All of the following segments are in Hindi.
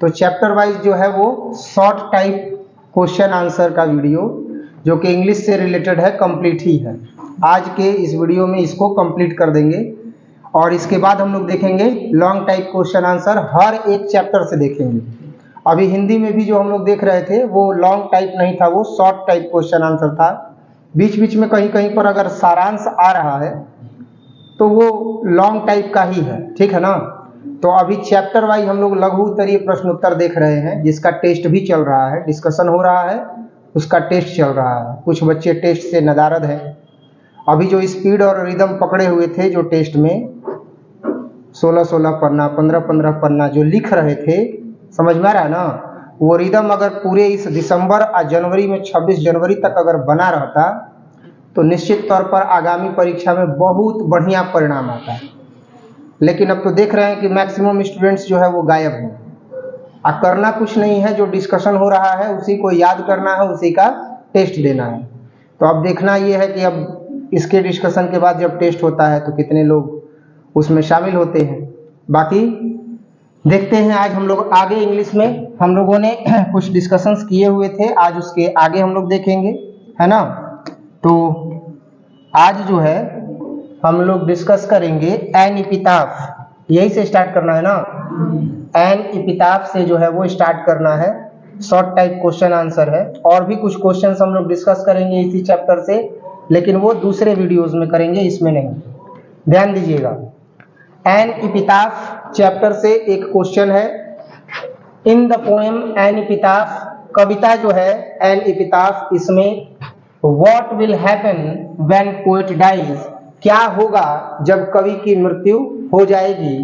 तो चैप्टर वाइज जो है वो शॉर्ट टाइप क्वेश्चन आंसर का वीडियो जो कि इंग्लिश से रिलेटेड है कंप्लीट ही है। आज के इस वीडियो में इसको कंप्लीट कर देंगे और इसके बाद हम लोग देखेंगे लॉन्ग टाइप क्वेश्चन आंसर, हर एक चैप्टर से देखेंगे। अभी हिंदी में भी जो हम लोग देख रहे थे वो लॉन्ग टाइप नहीं था, वो शॉर्ट टाइप क्वेश्चन आंसर था। बीच बीच में कहीं कहीं पर अगर सारांश आ रहा है तो वो लॉन्ग टाइप का ही है, ठीक है ना। तो अभी चैप्टर वाइज हम लोग लघु उत्तरीय प्रश्न उत्तर देख रहे हैं, जिसका टेस्ट भी चल रहा है, डिस्कशन हो रहा है, उसका टेस्ट चल रहा है। कुछ बच्चे टेस्ट से नदारद हैं। अभी जो स्पीड और रिदम पकड़े हुए थे जो टेस्ट में 16-16 पन्ना, 15-15 पन्ना जो लिख रहे थे, समझ में आ रहा है ना। वो रिदम अगर पूरे इस दिसंबर और जनवरी में 26 जनवरी तक अगर बना रहता तो निश्चित तौर पर आगामी परीक्षा में बहुत बढ़िया परिणाम आता है। लेकिन अब तो देख रहे हैं कि मैक्सिमम स्टूडेंट्स जो है वो गायब हैं। करना कुछ नहीं है, जो डिस्कशन हो रहा है उसी को याद करना है, उसी का टेस्ट देना है। तो अब देखना ये है कि अब इसके डिस्कशन के बाद जब टेस्ट होता है तो कितने लोग उसमें शामिल होते हैं। बाकी देखते हैं। आज हम लोग आगे इंग्लिश में हम लोगों ने कुछ डिस्कशंस किए हुए थे, आज उसके आगे हम लोग देखेंगे, है ना। तो आज जो है हम लोग डिस्कस करेंगे एन इपिताफ, यही से स्टार्ट करना है ना। एन इपिताफ से जो है वो स्टार्ट करना है, शॉर्ट टाइप क्वेश्चन आंसर है। और भी कुछ क्वेश्चंस हम लोग डिस्कस करेंगे इसी चैप्टर से, लेकिन वो दूसरे वीडियोस में करेंगे, इसमें नहीं। ध्यान दीजिएगा। एन इपिताफ चैप्टर से एक क्वेश्चन है। In the poem an epitaph, कविता जो है एन इपिताफ, इसमें what will happen when poet dies, क्या होगा जब कवि की मृत्यु हो जाएगी,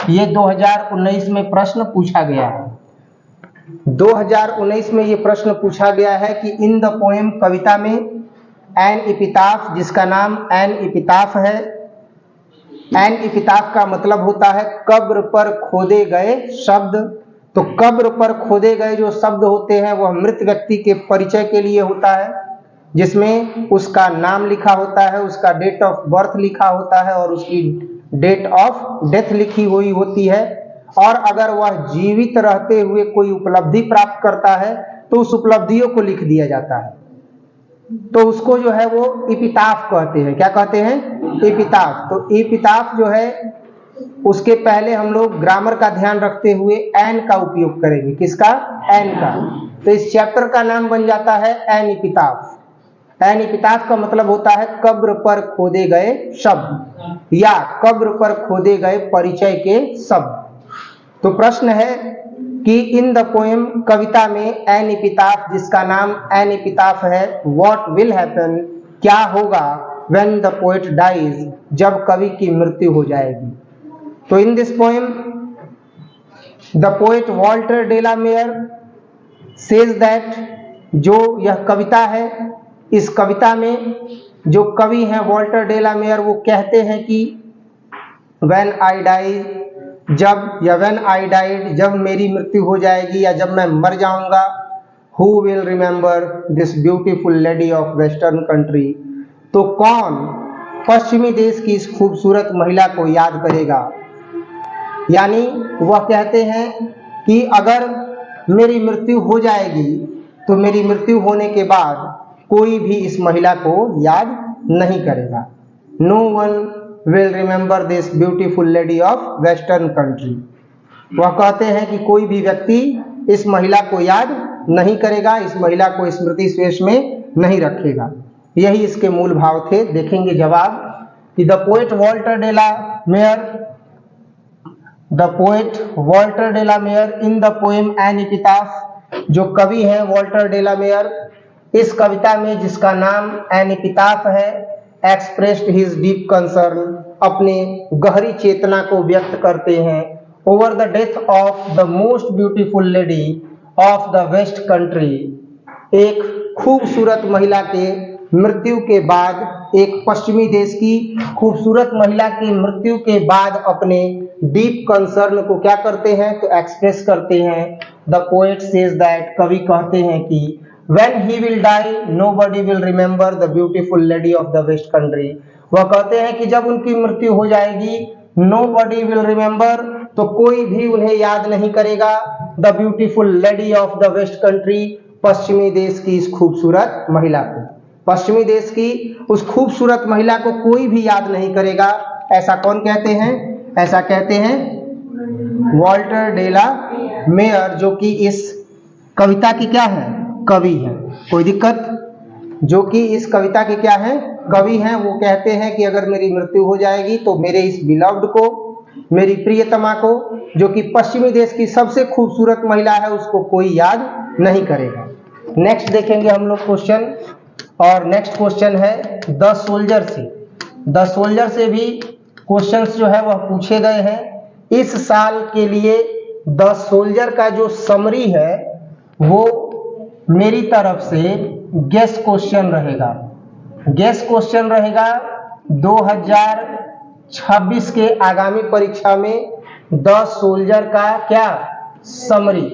ये 2019 में प्रश्न पूछा गया है। 2019 में ये प्रश्न पूछा गया है कि इन द पोएम, कविता में, एन इपिताफ, जिसका नाम एन इपिताफ है। एन इपिताफ का मतलब होता है कब्र पर खोदे गए शब्द। तो कब्र पर खोदे गए जो शब्द होते हैं वह मृत व्यक्ति के परिचय के लिए होता है, जिसमें उसका नाम लिखा होता है, उसका डेट ऑफ बर्थ लिखा होता है और उसकी डेट ऑफ डेथ लिखी हुई होती है। और अगर वह जीवित रहते हुए कोई उपलब्धि प्राप्त करता है तो उस उपलब्धियों को लिख दिया जाता है। तो उसको जो है वो इपिताफ कहते हैं। क्या कहते हैं? इपिताफ। तो इपिताफ जो है उसके पहले हम लोग ग्रामर का ध्यान रखते हुए एन का उपयोग करेंगे। किसका? एन का। तो इस चैप्टर का नाम बन जाता है एन इपिताफ। एन इपिताफ का मतलब होता है कब्र पर खोदे गए शब्द या कब्र पर खोदे गए परिचय के शब्द। तो प्रश्न है कि इन द पोएम, कविता में, एन इपिताफ, जिसका नाम एन इपिताफ है, व्हाट विल हैपन, क्या होगा, व्हेन द पोएट डाइज, जब कवि की मृत्यु हो जाएगी। तो in this poem the poet Walter de la Mare says that, जो यह कविता है, इस कविता में जो कवि हैं वॉल्टर डे ला मेयर, वो कहते हैं कि व्हेन आई डाई, जब, या व्हेन आई डाइड, जब मेरी मृत्यु हो जाएगी या जब मैं मर जाऊंगा, who will remember this beautiful lady of western country, तो कौन पश्चिमी देश की इस खूबसूरत महिला को याद करेगा। यानी वह कहते हैं कि अगर मेरी मृत्यु हो जाएगी तो मेरी मृत्यु होने के बाद कोई भी इस महिला को याद नहीं करेगा। No one will remember this beautiful lady of western country. वह कहते हैं कि कोई भी व्यक्ति इस महिला को याद नहीं करेगा, इस महिला को स्मृति शेष में नहीं रखेगा। यही इसके मूल भाव थे। देखेंगे जवाब कि the poet Walter de la Mare, the poet Walter de la Mare in the poem an epitaph, जो कवि हैं वॉल्टर डे ला मेयर, इस कविता में, जिसका नाम एन इपिताफ है, एक्सप्रेस्ड हिज डीप कंसर्न, अपने गहरी चेतना को व्यक्त करते हैं, over the death of the most beautiful lady of the west country, एक खूबसूरत महिला के मृत्यु के बाद, एक पश्चिमी देश की खूबसूरत महिला की मृत्यु के बाद अपने डीप कंसर्न को क्या करते हैं, तो एक्सप्रेस करते हैं। द पोएट सेज दैट, कवि कहते हैं कि when he will die nobody will remember the beautiful lady of the west country, वह कहते हैं कि जब उनकी मृत्यु हो जाएगी nobody will remember, तो कोई भी उन्हें याद नहीं करेगा, the beautiful lady of the west country, पश्चिमी देश की इस खूबसूरत महिला को। पश्चिमी देश की उस खूबसूरत महिला को कोई भी याद नहीं करेगा, ऐसा कौन कहते हैं? ऐसा कहते हैं वॉल्टर डेला मेयर, जो कि इस कविता की क्या है? कवि है। कोई दिक्कत? जो कि इस कविता के क्या है? कवि हैं। वो कहते हैं कि अगर मेरी मृत्यु हो जाएगी तो मेरे इस बिलव्ड को, मेरी प्रियतमा को, जो कि पश्चिमी देश की सबसे खूबसूरत महिला है, उसको कोई याद नहीं करेगा। नेक्स्ट देखेंगे हम लोग क्वेश्चन, और नेक्स्ट क्वेश्चन है द सोल्जर से। द सोल्जर से भी क्वेश्चंस जो है वह पूछे गए हैं। इस साल के लिए द सोल्जर का जो समरी है वो मेरी तरफ से गेस क्वेश्चन रहेगा। गेस क्वेश्चन रहेगा 2026 के आगामी परीक्षा में द सोल्जर का क्या समरी।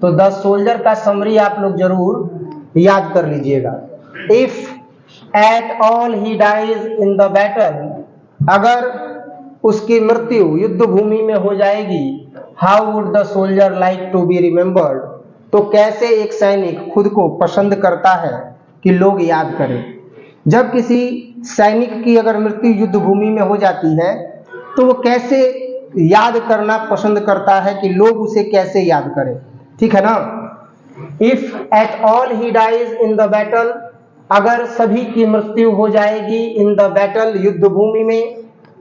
तो द सोल्जर का समरी आप लोग जरूर याद कर लीजिएगा। If at all he dies in the battle, अगर उसकी मृत्यु युद्ध भूमि में हो जाएगी, how would the soldier like to be remembered, तो कैसे एक सैनिक खुद को पसंद करता है कि लोग याद करें। जब किसी सैनिक की अगर मृत्यु युद्ध भूमि में हो जाती है तो वो कैसे याद करना पसंद करता है कि लोग उसे कैसे याद करें, ठीक है ना। If at all he dies in the battle, अगर सभी की मृत्यु हो जाएगी इन द बैटल, युद्ध भूमि में,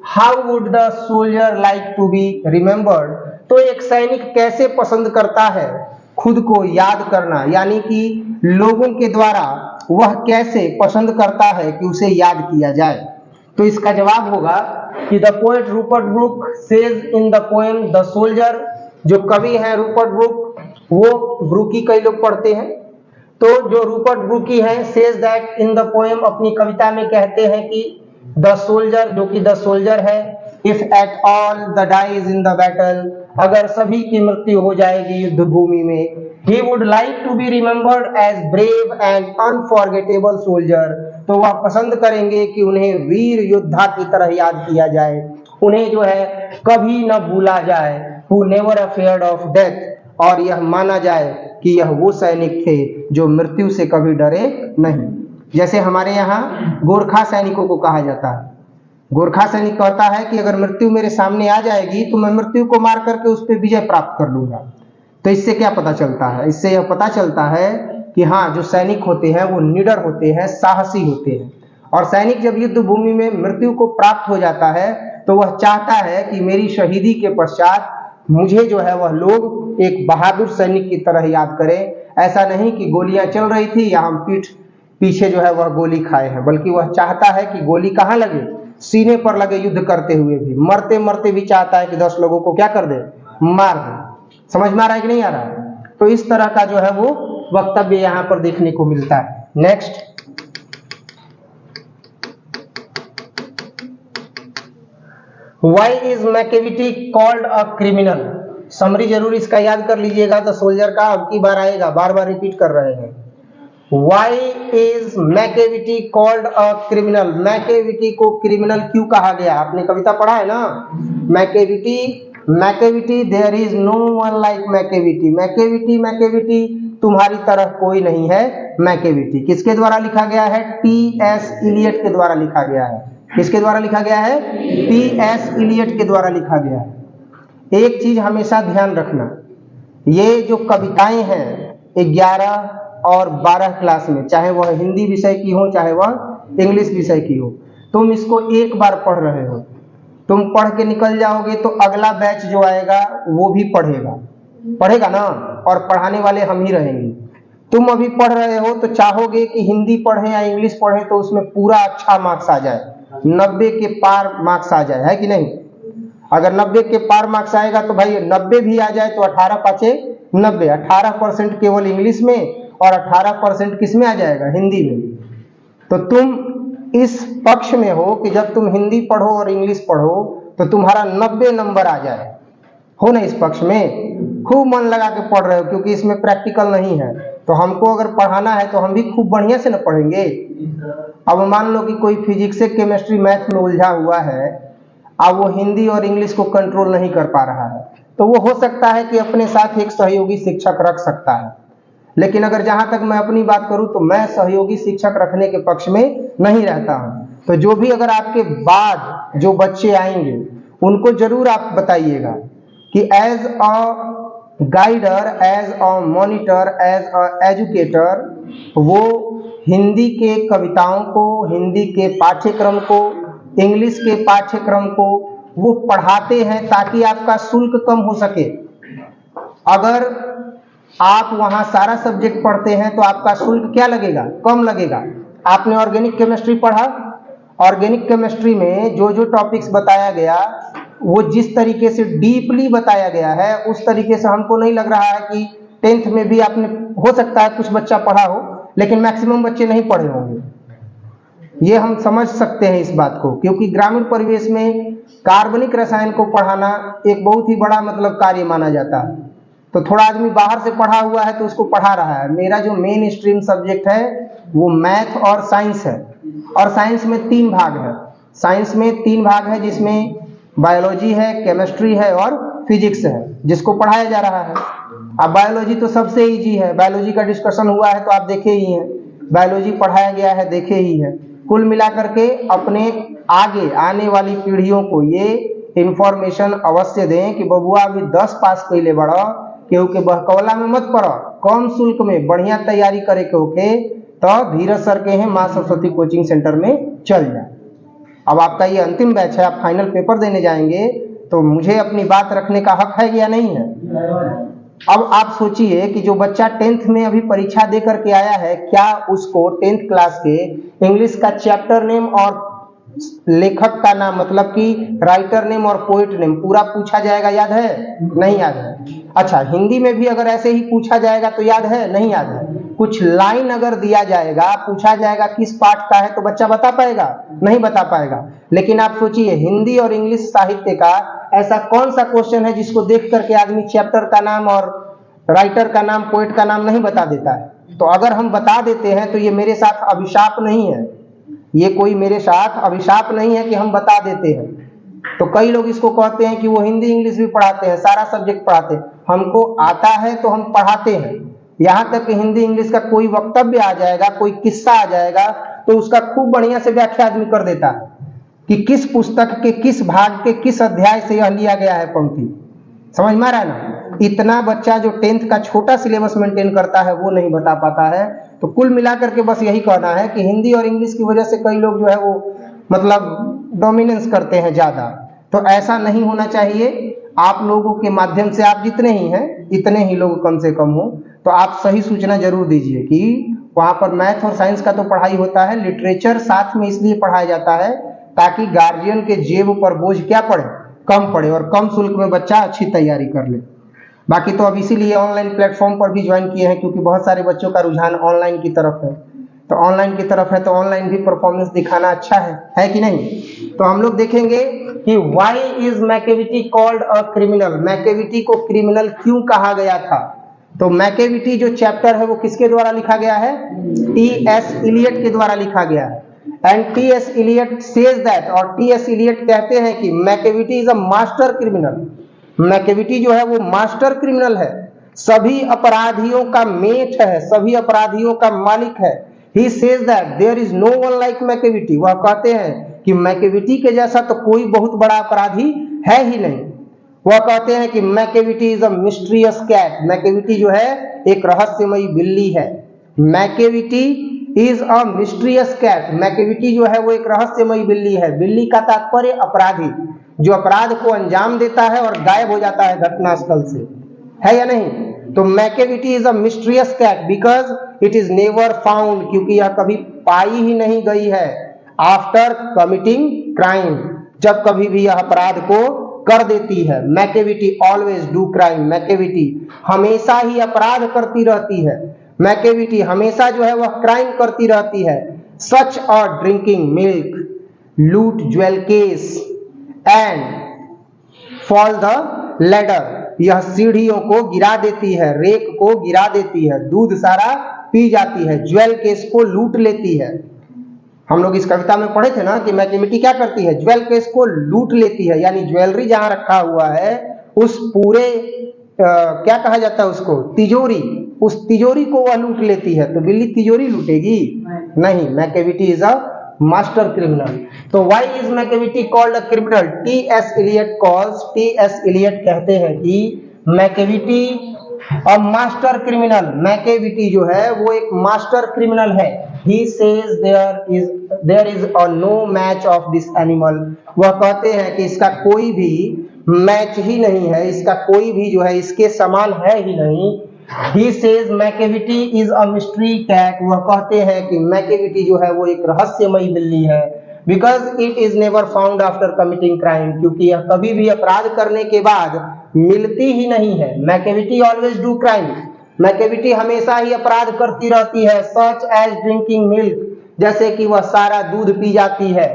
how would the soldier like to be remembered, तो एक सैनिक कैसे पसंद करता है खुद को याद करना, यानी कि लोगों के द्वारा वह कैसे पसंद करता है कि उसे याद किया जाए। तो इसका जवाब होगा कि the poet Rupert Brooke says in the poem the soldier, जो कवि हैं रूपर्ट ब्रूक, वो ब्रूकी कई लोग पढ़ते हैं, तो जो रूपर्ट ब्रूकी हैं, says that in the poem, अपनी कविता में कहते हैं कि द सोल्जर, जो कि द सोल्जर है, if at all the dies in the battle, अगर सभी की मृत्यु हो जाएगी युद्ध भूमि में, he would like to be remembered as brave and unforgettable soldier, तो वह पसंद करेंगे कि उन्हें वीर योद्धा की तरह याद किया जाए, उन्हें जो है कभी न भूला जाए, who never afraid of death, और यह माना जाए कि यह वो सैनिक थे जो मृत्यु से कभी डरे नहीं। जैसे हमारे यहाँ गोरखा सैनिकों को कहा जाता है। गोरखा सैनिक कहता है कि अगर मृत्यु मेरे सामने आ जाएगी तो मैं मृत्यु को मार करके उस पर विजय प्राप्त कर लूंगा। तो इससे क्या पता चलता है? इससे यह पता चलता है कि हाँ, जो सैनिक होते हैं वो निडर होते हैं, साहसी होते हैं। और सैनिक जब युद्ध भूमि में मृत्यु को प्राप्त हो जाता है तो वह चाहता है कि मेरी शहीदी के पश्चात मुझे जो है वह लोग एक बहादुर सैनिक की तरह याद करें। ऐसा नहीं कि गोलियां चल रही थी या हम पीठ पीछे जो है वह गोली खाए हैं, बल्कि वह चाहता है कि गोली कहाँ लगे? सीने पर लगे। युद्ध करते हुए भी, मरते मरते भी चाहता है कि 10 लोगों को क्या कर दे? मार दे। समझ में आ रहा है कि नहीं आ रहा है? तो इस तरह का जो है वो वक्तव्य यहाँ पर देखने को मिलता है। Next, Why is Macavity called a criminal? Summary जरूर इसका याद कर लीजिएगा। द सोल्जर का अब की बार आएगा, बार बार रिपीट कर रहे हैं। Why is Macavity called a criminal? Macavity को क्रिमिनल क्यों कहा गया? आपने कविता पढ़ा है ना, Macavity there is no one like Macavity. Macavity तुम्हारी तरह कोई नहीं है। मैकेविटी किसके द्वारा लिखा गया है? टी.एस. इलियट के द्वारा लिखा गया है। किसके द्वारा लिखा गया है? टी.एस. इलियट के द्वारा लिखा गया है। एक चीज हमेशा ध्यान रखना, ये जो कविताएं हैं 11 और 12 क्लास में, चाहे वह हिंदी विषय की हो चाहे वह इंग्लिश विषय की हो, तुम इसको एक बार पढ़ रहे हो, तुम पढ़ के निकल जाओगे तो अगला बैच जो आएगा वो भी पढ़ेगा ना, और पढ़ाने वाले हम ही रहेंगे। तुम अभी पढ़ रहे हो तो चाहोगे कि हिंदी पढ़े या इंग्लिश पढ़े तो उसमें पूरा अच्छा मार्क्स आ जाए, 90 के पार मार्क्स आ जाए, है कि नहीं? अगर 90 के पार मार्क्स आएगा तो भाई 90 भी आ जाए तो 18 पाँचे 90, 18% केवल इंग्लिश में और 18% किस में आ जाएगा? हिंदी में। तो तुम इस पक्ष में हो कि जब तुम हिंदी पढ़ो और इंग्लिश पढ़ो तो तुम्हारा 90 नंबर आ जाए, हो ना? इस पक्ष में खूब मन लगा के पढ़ रहे हो, क्योंकि इसमें प्रैक्टिकल नहीं है। तो हमको अगर पढ़ाना है तो हम भी खूब बढ़िया से न पढ़ेंगे। अब मान लो कि कोई फिजिक्स, केमिस्ट्री, मैथ में उलझा हुआ है, अब वो हिंदी और इंग्लिश को कंट्रोल नहीं कर पा रहा है, तो वो हो सकता है कि अपने साथ एक सहयोगी शिक्षक रख सकता है। लेकिन अगर जहाँ तक मैं अपनी बात करूँ तो मैं सहयोगी शिक्षक रखने के पक्ष में नहीं रहता हूँ। तो जो भी अगर आपके बाद जो बच्चे आएंगे उनको जरूर आप बताइएगा कि as a guider, as a monitor, as a educator वो हिंदी के कविताओं को, हिंदी के पाठ्यक्रम को, इंग्लिश के पाठ्यक्रम को वो पढ़ाते हैं ताकि आपका शुल्क कम हो सके। अगर आप वहाँ सारा सब्जेक्ट पढ़ते हैं तो आपका शुल्क क्या लगेगा? कम लगेगा। आपने ऑर्गेनिक केमिस्ट्री पढ़ा, ऑर्गेनिक केमिस्ट्री में जो जो टॉपिक्स बताया गया वो जिस तरीके से डीपली बताया गया है उस तरीके से हमको नहीं लग रहा है कि 10th में भी आपने, हो सकता है कुछ बच्चा पढ़ा हो लेकिन मैक्सिमम बच्चे नहीं पढ़े होंगे। ये हम समझ सकते हैं इस बात को, क्योंकि ग्रामीण परिवेश में कार्बनिक रसायन को पढ़ाना एक बहुत ही बड़ा मतलब कार्य माना जाता है। तो थोड़ा आदमी बाहर से पढ़ा हुआ है तो उसको पढ़ा रहा है। मेरा जो मेन स्ट्रीम सब्जेक्ट है वो मैथ और साइंस है, और साइंस में 3 भाग है। साइंस में 3 भाग है जिसमें बायोलॉजी है, केमिस्ट्री है और फिजिक्स है, जिसको पढ़ाया जा रहा है। अब बायोलॉजी तो सबसे इजी है, बायोलॉजी का डिस्कशन हुआ है तो आप देखे ही हैं, बायोलॉजी पढ़ाया गया है, देखे ही है। कुल मिलाकर के अपने आगे आने वाली पीढ़ियों को ये इंफॉर्मेशन अवश्य दें कि बबुआ अभी 10 पास कैले बड़ा, क्योंकि बहकौला में मत पढ़ो, कम शुल्क में बढ़िया तैयारी करे के होके तो धीरज सर के हैं माँ सरस्वती कोचिंग सेंटर में चल जाए। अब आपका ये अंतिम बैच है, आप फाइनल पेपर देने जाएंगे तो मुझे अपनी बात रखने का हक है या नहीं है? अब आप सोचिए कि जो बच्चा 10th में अभी परीक्षा दे करके आया है, क्या उसको 10th क्लास के इंग्लिश का चैप्टर नेम और लेखक का नाम, मतलब कि राइटर नेम और पोएट नेम पूरा पूछा जाएगा? याद है? नहीं याद है। अच्छा, हिंदी में भी अगर ऐसे ही पूछा जाएगा तो याद है? नहीं याद है। कुछ लाइन अगर दिया जाएगा, पूछा जाएगा किस पाठ का है, तो बच्चा बता पाएगा? नहीं बता पाएगा। लेकिन आप सोचिए हिंदी और इंग्लिश साहित्य का ऐसा कौन सा क्वेश्चन है जिसको देख करके आदमी चैप्टर का नाम और राइटर का नाम, पोएट का नाम नहीं बता देता है? तो अगर हम बता देते हैं तो ये मेरे साथ अभिशाप नहीं है, ये कोई मेरे साथ अभिशाप नहीं है कि हम बता देते हैं। तो कई लोग इसको कहते हैं कि वो हिंदी इंग्लिश भी पढ़ाते हैं, सारा सब्जेक्ट पढ़ाते हैं। हमको आता है तो हम पढ़ाते हैं। यहाँ तक कि हिंदी इंग्लिश का कोई वक्तव्य आ जाएगा, कोई किस्सा आ जाएगा तो उसका खूब बढ़िया से व्याख्या आदमी कर देता है कि किस पुस्तक के किस भाग के किस अध्याय से यह लिया गया है पंक्ति। समझ में आ रहा है ना? इतना बच्चा जो 10th का छोटा सिलेबस मेंटेन करता है वो नहीं बता पाता है। तो कुल मिलाकर के बस यही कहना है कि हिंदी और इंग्लिश की वजह से कई लोग जो है वो मतलब डोमिनेंस करते हैं ज़्यादा। तो ऐसा नहीं होना चाहिए। आप लोगों के माध्यम से, आप जितने ही हैं इतने ही लोग कम से कम हो, तो आप सही सूचना जरूर दीजिए कि वहाँ पर मैथ और साइंस का तो पढ़ाई होता है, लिटरेचर साथ में इसलिए पढ़ाया जाता है ताकि गार्जियन के जेब पर बोझ क्या पड़े, कम पड़े, और कम शुल्क में बच्चा अच्छी तैयारी कर ले। बाकी तो अब इसीलिए ऑनलाइन प्लेटफॉर्म पर भी ज्वाइन किए हैं, क्योंकि बहुत सारे बच्चों का रुझान ऑनलाइन की तरफ है। तो ऑनलाइन की तरफ है तो ऑनलाइन भी परफॉर्मेंस दिखाना अच्छा है कि नहीं? तो हम लोग देखेंगे कि why is Macavity called a criminal, Macavity को क्रिमिनल क्यों कहा गया था। तो मैकेविटी जो चैप्टर है वो किसके द्वारा लिखा गया है? टी.एस. इलियट के द्वारा लिखा गया है। And T S. Eliot says that, और टी.एस. इलियट कहते हैं कि Macavity is a master criminal. Macavity जो है वो मास्टर क्रिमिनल है, सभी अपराधियों का मेट है, सभी अपराधियों का मालिक है। He says that there is no one like Macavity. वह कहते हैं कि मैकेविटी के जैसा तो कोई बहुत बड़ा अपराधी है ही नहीं। वह कहते हैं कि Macavity is a mysterious cat, Macavity जो है एक रहस्यमयी बिल्ली है। Macavity is a mysterious cat, Macavity जो है वो एक रहस्यमयी बिल्ली है। बिल्ली का तात्पर्य अपराधी, जो अपराध को अंजाम देता है और गायब हो जाता है घटनास्थल से, है या नहीं? तो Macavity is a mysterious cat because it is never found, क्योंकि यह कभी पाई ही नहीं गई है। आफ्टर कमिटिंग क्राइम, जब कभी भी यह अपराध को कर देती है। Macavity always do crime, Macavity हमेशा ही अपराध करती रहती है। मैकेविटी हमेशा जो है वह क्राइम करती रहती है। सच a drinking milk, loot jewel case and fall the ladder, यह सीढ़ियों को गिरा देती है, रेक को गिरा देती है, दूध सारा पी जाती है, ज्वेल केस को लूट लेती है। हम लोग इस कविता में पढ़े थे ना कि मैकेविटी क्या करती है? ज्वेल केस को लूट लेती है, यानी ज्वेलरी जहां रखा हुआ है उस पूरे क्या कहा जाता है उसको, तिजोरी, उस तिजोरी को वह लूट लेती है, तो बिल्ली तिजोरी लूटेगी नहीं। Macavity is a master criminal. तो why is Macavity called a criminal? T S. Eliot calls, T S. Eliot कहते हैं कि Macavity a master criminal, Macavity जो है वो एक मास्टर क्रिमिनल है। He says there is a no match of this animal। वह कहते हैं कि इसका कोई भी मैच ही नहीं है, इसका कोई भी जो है इसके समान है ही नहीं। He says Macavity is a mystery cat। वह कहते हैं कि मैकेविटी जो है वो एक रहस्यमयी बिल्ली है। Because it is never found after committing crime। क्योंकि यह कभी भी अपराध करने के बाद मिलती ही नहीं है। Macavity always do crime। Macavity हमेशा ही अपराध करती रहती है। सच एज ड्रिंकिंग मिल्क, जैसे कि वह सारा दूध पी जाती है।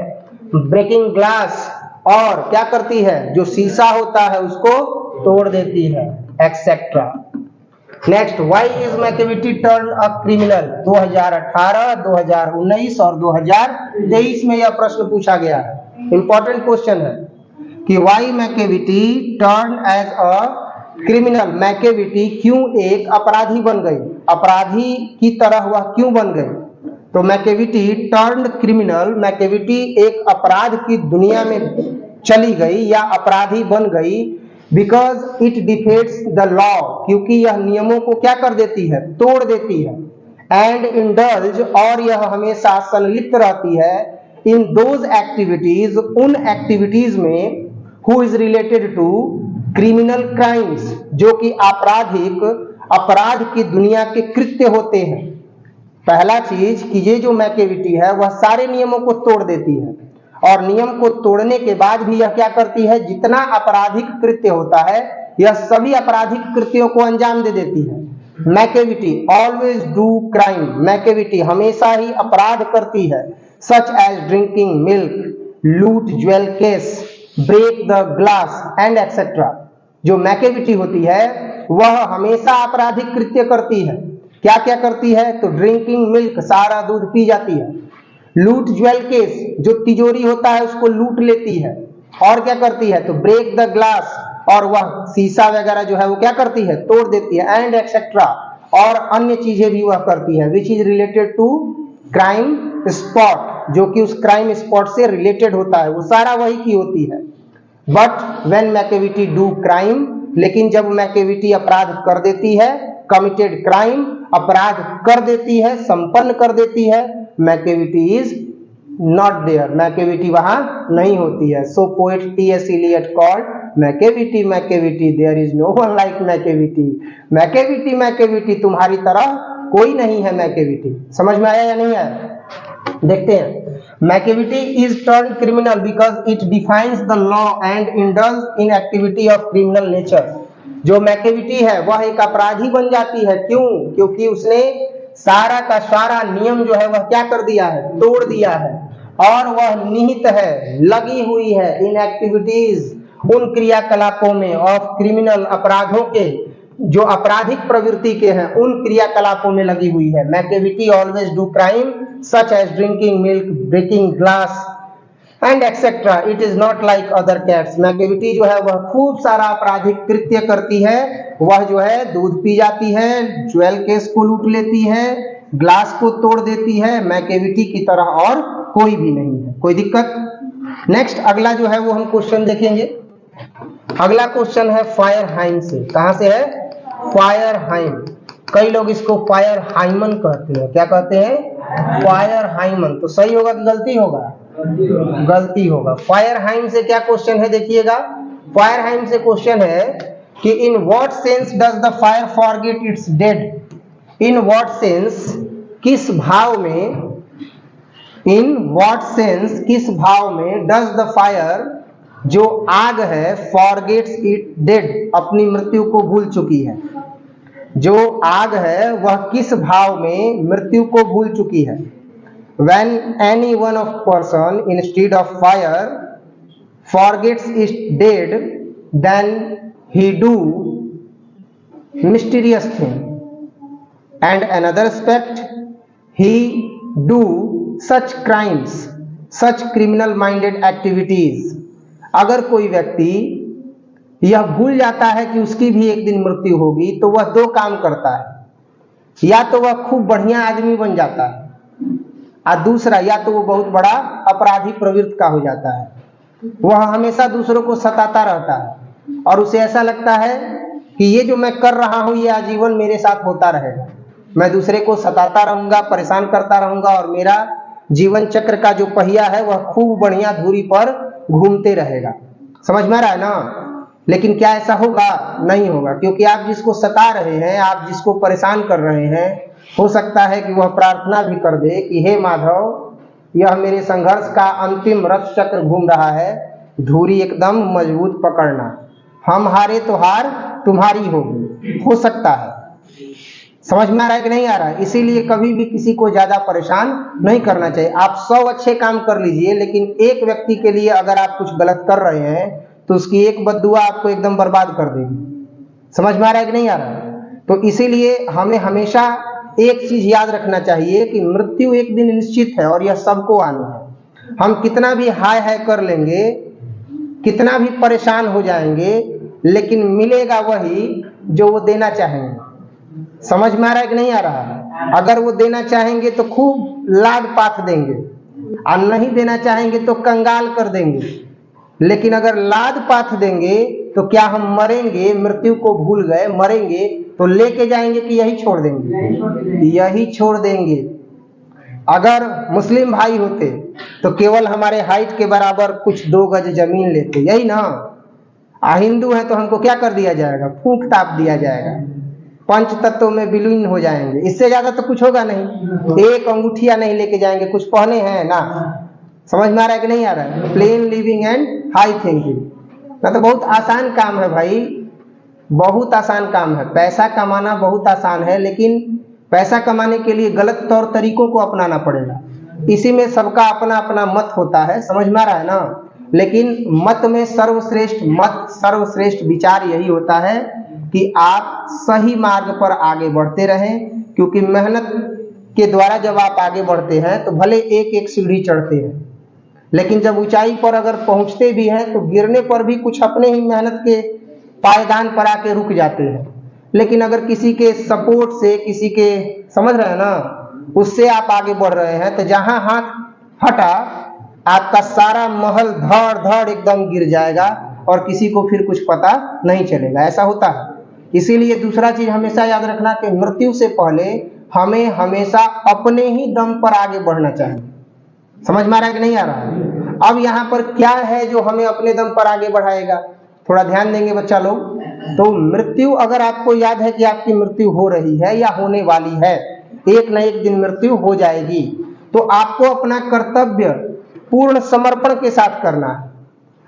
ब्रेकिंग ग्लास, और क्या करती है, जो शीशा होता है उसको तोड़ देती है, etcetera. Next, why is Macavity turn a criminal? 2018, 2019 और 2023 में यह प्रश्न पूछा गया है। इंपॉर्टेंट क्वेश्चन है कि why Macavity turn as a criminal, Macavity क्यों एक अपराधी बन गई, अपराधी की तरह वह क्यों बन गई? तो मैकेविटी टर्न्ड क्रिमिनल, मैकेविटी एक अपराध की दुनिया में चली गई या अपराधी बन गई। बिकॉज इट डिफेट्स द लॉ, क्योंकि यह नियमों को क्या कर देती है, तोड़ देती है। एंड इंडल्ज, और यह हमेशा संलिप्त रहती है इन दोज एक्टिविटीज, उन एक्टिविटीज में who is related to criminal crimes, जो कि आपराधिक अपराध की दुनिया के कृत्य होते हैं। पहला चीज कि ये जो मैकेविटी है वह सारे नियमों को तोड़ देती है, और नियम को तोड़ने के बाद भी यह क्या करती है, जितना आपराधिक कृत्य होता है यह सभी आपराधिक कृत्यों को अंजाम दे देती है। Macavity always do crime, Macavity हमेशा ही अपराध करती है। Such as drinking milk, loot jewel case, break the glass and etcetera. जो मैकेविटी होती है वह हमेशा आपराधिक कृत्य करती है। क्या क्या करती है? तो ड्रिंकिंग मिल्क, सारा दूध पी जाती है। लूट ज्वेल केस, जो तिजोरी होता है उसको लूट लेती है। और क्या करती है? तो ब्रेक द ग्लास, और वह शीशा वगैरह जो है वो क्या करती है, तोड़ देती है। एंड एक्सेट्रा, और अन्य चीजें भी वह करती है, which is related to crime spot, जो कि उस क्राइम स्पॉट से रिलेटेड होता है, वो सारा वही की होती है। But when Macavity do crime, लेकिन जब मैकेविटी अपराध कर देती है, कमिटेड क्राइम, अपराध कर देती है, संपन्न कर देती है, Macavity is not there, Macavity वहां नहीं होती है। So poet T S. Eliot called Macavity, Macavity there is no one like Macavity. Macavity, Macavity तुम्हारी तरह कोई नहीं है मैकेविटी। समझ में आया या नहीं आया? देखते हैं। Macavity is turned criminal because it defines the law and indulge in activity of criminal nature. जो मैकेविटी है वह एक अपराधी बन जाती है। क्यों? क्योंकि उसने सारा का सारा नियम जो है वह क्या कर दिया है, तोड़ दिया है, और वह निहित है, लगी हुई है इन एक्टिविटीज, उन क्रियाकलापों में, ऑफ क्रिमिनल, अपराधों के, जो आपराधिक प्रवृत्ति के हैं उन क्रियाकलापों में लगी हुई है। Macavity always do crime such as drinking milk, breaking glass and etcetera. It is not like other cats. Macavity जो है वह खूब सारा आपराधिक कृत्य करती है। वह जो है दूध पी जाती है, ज्वेल केस को लूट लेती है, ग्लास को तोड़ देती है। मैकेविटी की तरह और कोई भी नहीं है। कोई दिक्कत? नेक्स्ट अगला जो है वो हम क्वेश्चन देखेंगे। अगला क्वेश्चन है फायरहाइम से। कहां से है? फायरहाइम। कई लोग इसको फायर हाइमन कहते हैं। क्या कहते हैं? Fire hymn. तो सही होगा कि गलती होगा? गलती होगा। फायरहाइम से क्या क्वेश्चन है देखिएगा। फायरहाइम से क्वेश्चन है कि in what sense does the fire forget it's dead. In what sense, किस भाव में, इन व्हाट सेंस किस भाव में, डज द फायर, जो आग है, फॉरगेट्स इट डेड, अपनी मृत्यु को भूल चुकी है। जो आग है वह किस भाव में मृत्यु को भूल चुकी है। When any one of person instead of fire forgets its dead, then he do mysterious thing, and another aspect, he do such crimes, such criminal minded activities। अगर कोई व्यक्ति यह भूल जाता है कि उसकी भी एक दिन मृत्यु होगी, तो वह दो काम करता है, या तो वह खूब बढ़िया आदमी बन जाता है, और दूसरा या तो वो बहुत बड़ा अपराधी प्रवृत्ति का हो जाता है। वह हमेशा दूसरों को सताता रहता है और उसे ऐसा लगता है कि ये जो मैं कर रहा हूं ये आजीवन मेरे साथ होता रहेगा, मैं दूसरे को सताता रहूंगा, परेशान करता रहूंगा और मेरा जीवन चक्र का जो पहिया है वह खूब बढ़िया धुरी पर घूमते रहेगा। समझ में आ रहा है ना? लेकिन क्या ऐसा होगा? नहीं होगा, क्योंकि आप जिसको सता रहे हैं, आप जिसको परेशान कर रहे हैं, हो सकता है कि वह प्रार्थना भी कर दे कि हे माधव, यह मेरे संघर्ष का अंतिम रथ चक्र घूम रहा है, धुरी एकदम मजबूत पकड़ना, हम हारे तो हार तुम्हारी होगी। हो सकता है। समझ में आ रहा है कि नहीं आ रहा है? इसीलिए कभी भी किसी को ज्यादा परेशान नहीं करना चाहिए। आप 100 अच्छे काम कर लीजिए, लेकिन एक व्यक्ति के लिए अगर आप कुछ गलत कर रहे हैं तो उसकी एक बद्दुआ आपको एकदम बर्बाद कर देगी। समझ में आ रहा है कि नहीं आ रहा है? तो इसीलिए हमें हमेशा एक चीज याद रखना चाहिए कि मृत्यु एक दिन निश्चित है और यह सबको आना है। हम कितना भी हाय हाय कर लेंगे, कितना भी परेशान हो जाएंगे, लेकिन मिलेगा वही जो वो देना चाहेंगे। समझ में आ रहा है कि नहीं आ रहा है? अगर वो देना चाहेंगे तो खूब लाद पाथ देंगे, और नहीं देना चाहेंगे तो कंगाल कर देंगे। लेकिन अगर लाद पाथ देंगे तो क्या हम मरेंगे, मृत्यु को भूल गए, मरेंगे तो लेके जाएंगे कि यही छोड़ देंगे? यही छोड़ देंगे। अगर मुस्लिम भाई होते तो केवल हमारे हाइट के बराबर कुछ 2 गज जमीन लेते, यही ना? हिंदू है तो हमको क्या कर दिया जाएगा? फूंक ताप दिया जाएगा, पंच तत्वों में विलीन हो जाएंगे। इससे ज्यादा तो कुछ होगा नहीं। एक अंगूठिया नहीं लेके जाएंगे, कुछ पहने हैं ना? समझ में आ रहा है कि नहीं आ रहा है? Plane living and high thinking, ना तो बहुत आसान काम है भाई, बहुत आसान काम है। पैसा कमाना बहुत आसान है, लेकिन पैसा कमाने के लिए गलत तौर तरीकों को अपनाना पड़ेगा। इसी में सबका अपना अपना मत होता है। समझ में आ रहा है ना? लेकिन मत में सर्वश्रेष्ठ विचार यही होता है कि आप सही मार्ग पर आगे बढ़ते रहें, क्योंकि मेहनत के द्वारा जब आप आगे बढ़ते हैं तो भले एक एक सीढ़ी चढ़ते हैं, लेकिन जब ऊंचाई पर अगर पहुंचते भी हैं तो गिरने पर भी कुछ अपने ही मेहनत के पायदान पर आके रुक जाते हैं। लेकिन अगर किसी के सपोर्ट से, किसी के, समझ रहे हैं ना, उससे आप आगे बढ़ रहे हैं, तो जहां हाथ हटा आपका सारा महल धड़ धड़ एकदम गिर जाएगा और किसी को फिर कुछ पता नहीं चलेगा। ऐसा होता है। इसीलिए दूसरा चीज हमेशा याद रखना कि मृत्यु से पहले हमें हमेशा अपने ही दम पर आगे बढ़ना चाहिए। समझ में आ रहा है कि नहीं आ रहा है? अब यहाँ पर क्या है जो हमें अपने दम पर आगे बढ़ाएगा? थोड़ा ध्यान देंगे बच्चा लोग। तो मृत्यु, अगर आपको याद है कि आपकी मृत्यु हो रही है या होने वाली है, एक न एक दिन मृत्यु हो जाएगी, तो आपको अपना कर्तव्य पूर्ण समर्पण के साथ करना है।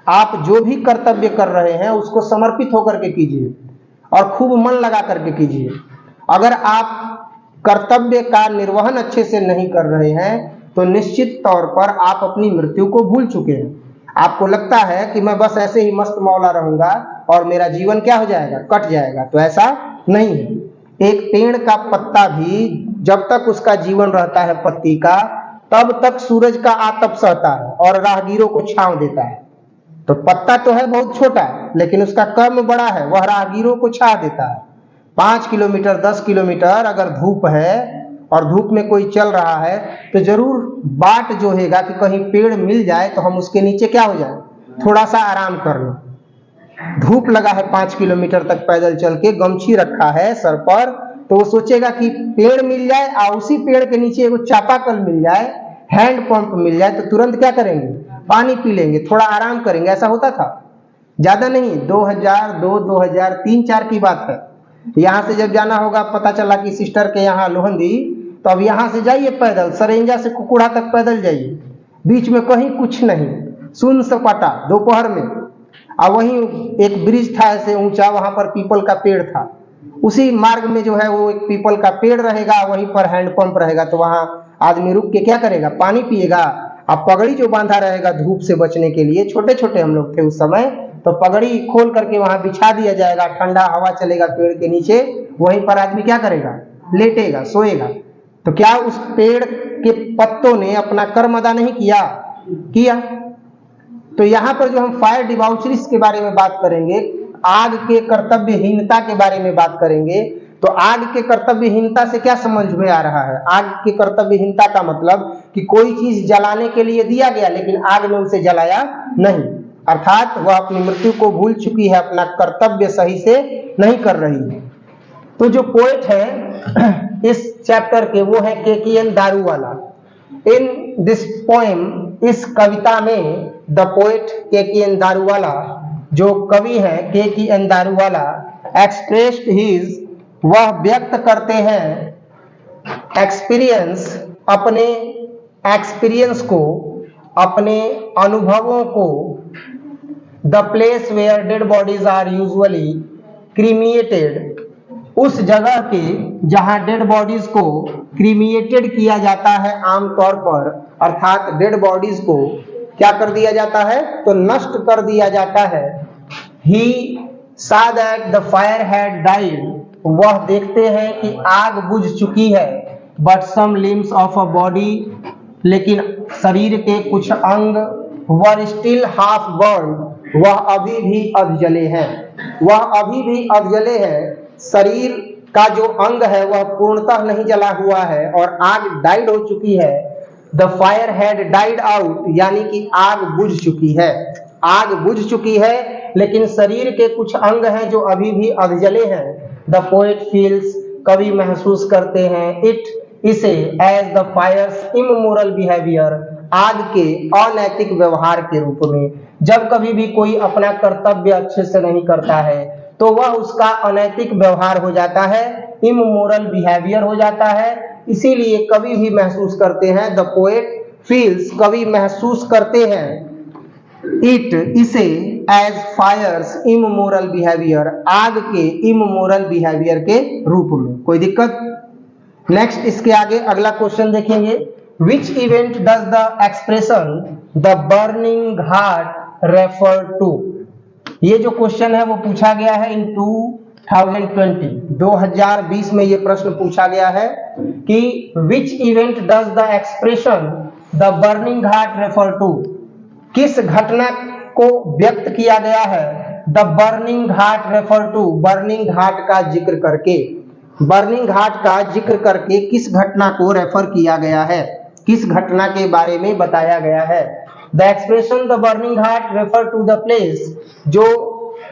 आप जो भी कर्तव्य कर रहे हैं उसको समर्पित होकर के कीजिए और खूब मन लगा करके कीजिए। अगर आप कर्तव्य का निर्वहन अच्छे से नहीं कर रहे हैं तो निश्चित तौर पर आप अपनी मृत्यु को भूल चुके हैं। आपको लगता है कि मैं बस ऐसे ही मस्त मौला रहूंगा और मेरा जीवन क्या हो जाएगा? कट जाएगा। तो ऐसा नहीं है। एक पेड़ का पत्ता भी जब तक उसका जीवन रहता है पत्ती का, तब तक सूरज का आतप सहता है और राहगीरों को छांव देता है। तो पत्ता तो है बहुत छोटा, लेकिन उसका कर्म बड़ा है, वह राहगीरों को छा देता है। 5 किलोमीटर 10 किलोमीटर अगर धूप है और धूप में कोई चल रहा है तो जरूर बाट जो हैगा कि कहीं पेड़ मिल जाए तो हम उसके नीचे क्या हो जाए, थोड़ा सा आराम कर लें। धूप लगा है 5 किलोमीटर तक पैदल चल के, गमछी रखा है सर पर, तो वो सोचेगा कि पेड़ मिल जाए और उसी पेड़ के नीचे एगो चापाकल मिल जाए, हैंड पंप मिल जाए, तो तुरंत क्या करेंगे? पानी पी लेंगे, थोड़ा आराम करेंगे। ऐसा होता था, ज्यादा नहीं, 2002, 2003, 4 की बात है। यहाँ से जब जाना होगा, पता चला कि सिस्टर के यहाँ लोहंदी, तो अब यहाँ से जाइए पैदल, सरेंजा से कुकुड़ा तक पैदल जाइए, बीच में कहीं कुछ नहीं, सुन सपाटा दोपहर में। और वहीं एक ब्रिज था ऐसे ऊंचा, वहां पर पीपल का पेड़ था, उसी मार्ग में जो है वो एक पीपल का पेड़ रहेगा, वहीं पर हैंडपंप रहेगा। तो वहां आदमी रुक के क्या करेगा? पानी पिएगा। अब पगड़ी जो बांधा रहेगा धूप से बचने के लिए, छोटे छोटे हम लोग थे उस समय, तो पगड़ी खोल करके वहां बिछा दिया जाएगा, ठंडा हवा चलेगा पेड़ के नीचे, वहीं पर आदमी क्या करेगा? लेटेगा, सोएगा। तो क्या उस पेड़ के पत्तों ने अपना कर्म अदा नहीं किया? तो यहाँ पर जो हम फायर डिबाउचरीज के बारे में बात करेंगे, आग के कर्तव्यहीनता के बारे में बात करेंगे, तो आग के कर्तव्यहीनता से क्या समझ में आ रहा है? आग के कर्तव्यहीनता का मतलब कि कोई चीज जलाने के लिए दिया गया लेकिन आग में उसे जलाया नहीं, अर्थात वह अपनी मृत्यु को भूल चुकी है, अपना कर्तव्य सही से नहीं कर रही है। तो जो पोएट है इस चैप्टर के वो है KKN Daruwalla. In this poem, इस कविता में द पोएट केकेएन दारूवाला, जो कवि है केकेएन दारूवाला, एक्सप्रेस्ड हिज, वह व्यक्त करते हैं एक्सपीरियंस, अपने एक्सपीरियंस को, अपने अनुभवों को, the place where dead bodies are usually cremated, उस जगह के जहां डेड बॉडीज को क्रीमिएटेड किया जाता है आमतौर पर, अर्थात डेड बॉडीज को क्या कर दिया जाता है? तो नष्ट कर दिया जाता है। ही saw that the fire had died, वह देखते हैं कि आग बुझ चुकी है, but some limbs of a body, लेकिन शरीर के कुछ अंग, वर स्टिल हाफ बर्न, वह अभी भी अधजले हैं, वह अभी भी अधजले हैं। शरीर का जो अंग है वह पूर्णतः नहीं जला हुआ है और आग डाइड हो चुकी है। The fire had died out, यानी कि आग बुझ चुकी है, आग बुझ चुकी है, लेकिन शरीर के कुछ अंग हैं जो अभी भी अधजले हैं। द पोएट फील्स, कवि महसूस करते हैं, इट, इसे, as the fire's immoral behaviour, आग के अनैतिक व्यवहार के रूप में। जब कभी भी कोई अपना कर्तव्य अच्छे से नहीं करता है तो वह उसका अनैतिक व्यवहार हो जाता है, इमोरल बिहेवियर हो जाता है। इसीलिए कवि भी महसूस करते हैं, द पोएट फील्स, कवि महसूस करते हैं, इट, इसे, एज फायर्स इमोरल बिहेवियर, आग के इमोरल बिहेवियर के रूप में। कोई दिक्कत? नेक्स्ट, इसके आगे अगला क्वेश्चन देखेंगे। Which event does the expression the burning ghat refer to? ये जो क्वेश्चन है वो पूछा गया है इन 2020 में ये प्रश्न पूछा गया है कि which event does the expression the burning ghat refer to, किस घटना को व्यक्त किया गया है the burning ghat refer to, burning ghat का जिक्र करके, बर्निंग घाट का जिक्र करके किस घटना को रेफर किया गया है, किस घटना के बारे में बताया गया है। The expression the burning ghat refer to the place, जो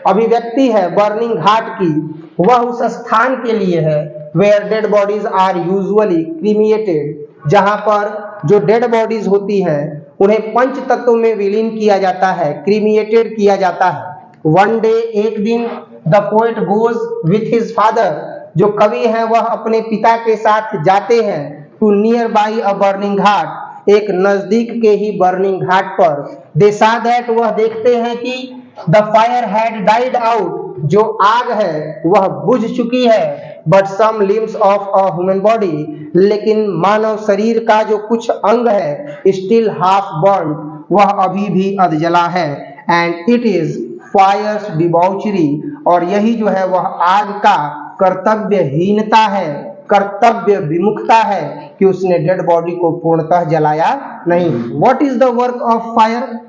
अभिव्यक्ति है बर्निंग घाट की वह उस स्थान के लिए है where dead bodies are usually cremated, जहां पर जो डेड बॉडीज होती हैं उन्हें पंच तत्वों में विलीन किया जाता है, क्रीमिएटेड किया जाता है। वन डे, एक दिन, the poet goes with his father, जो कवि है वह अपने पिता के साथ जाते हैं to nearby a burning ghat, एक नजदीक के ही बर्निंग घाट पर। दे सा दैट, वह देखते हैं कि the fire had died out, जो आग है वह बुझ चुकी है, but some limbs of a human body, लेकिन मानव शरीर का जो कुछ अंग है स्टिल हाफ बर्न, वह अभी भी अधजला है। And it is fire's debauchery, और यही जो है वह आग का कर्तव्यहीनता है, कर्तव्य विमुखता है कि उसने डेड बॉडी को पूर्णतः जलाया नहीं। What is the work of fire?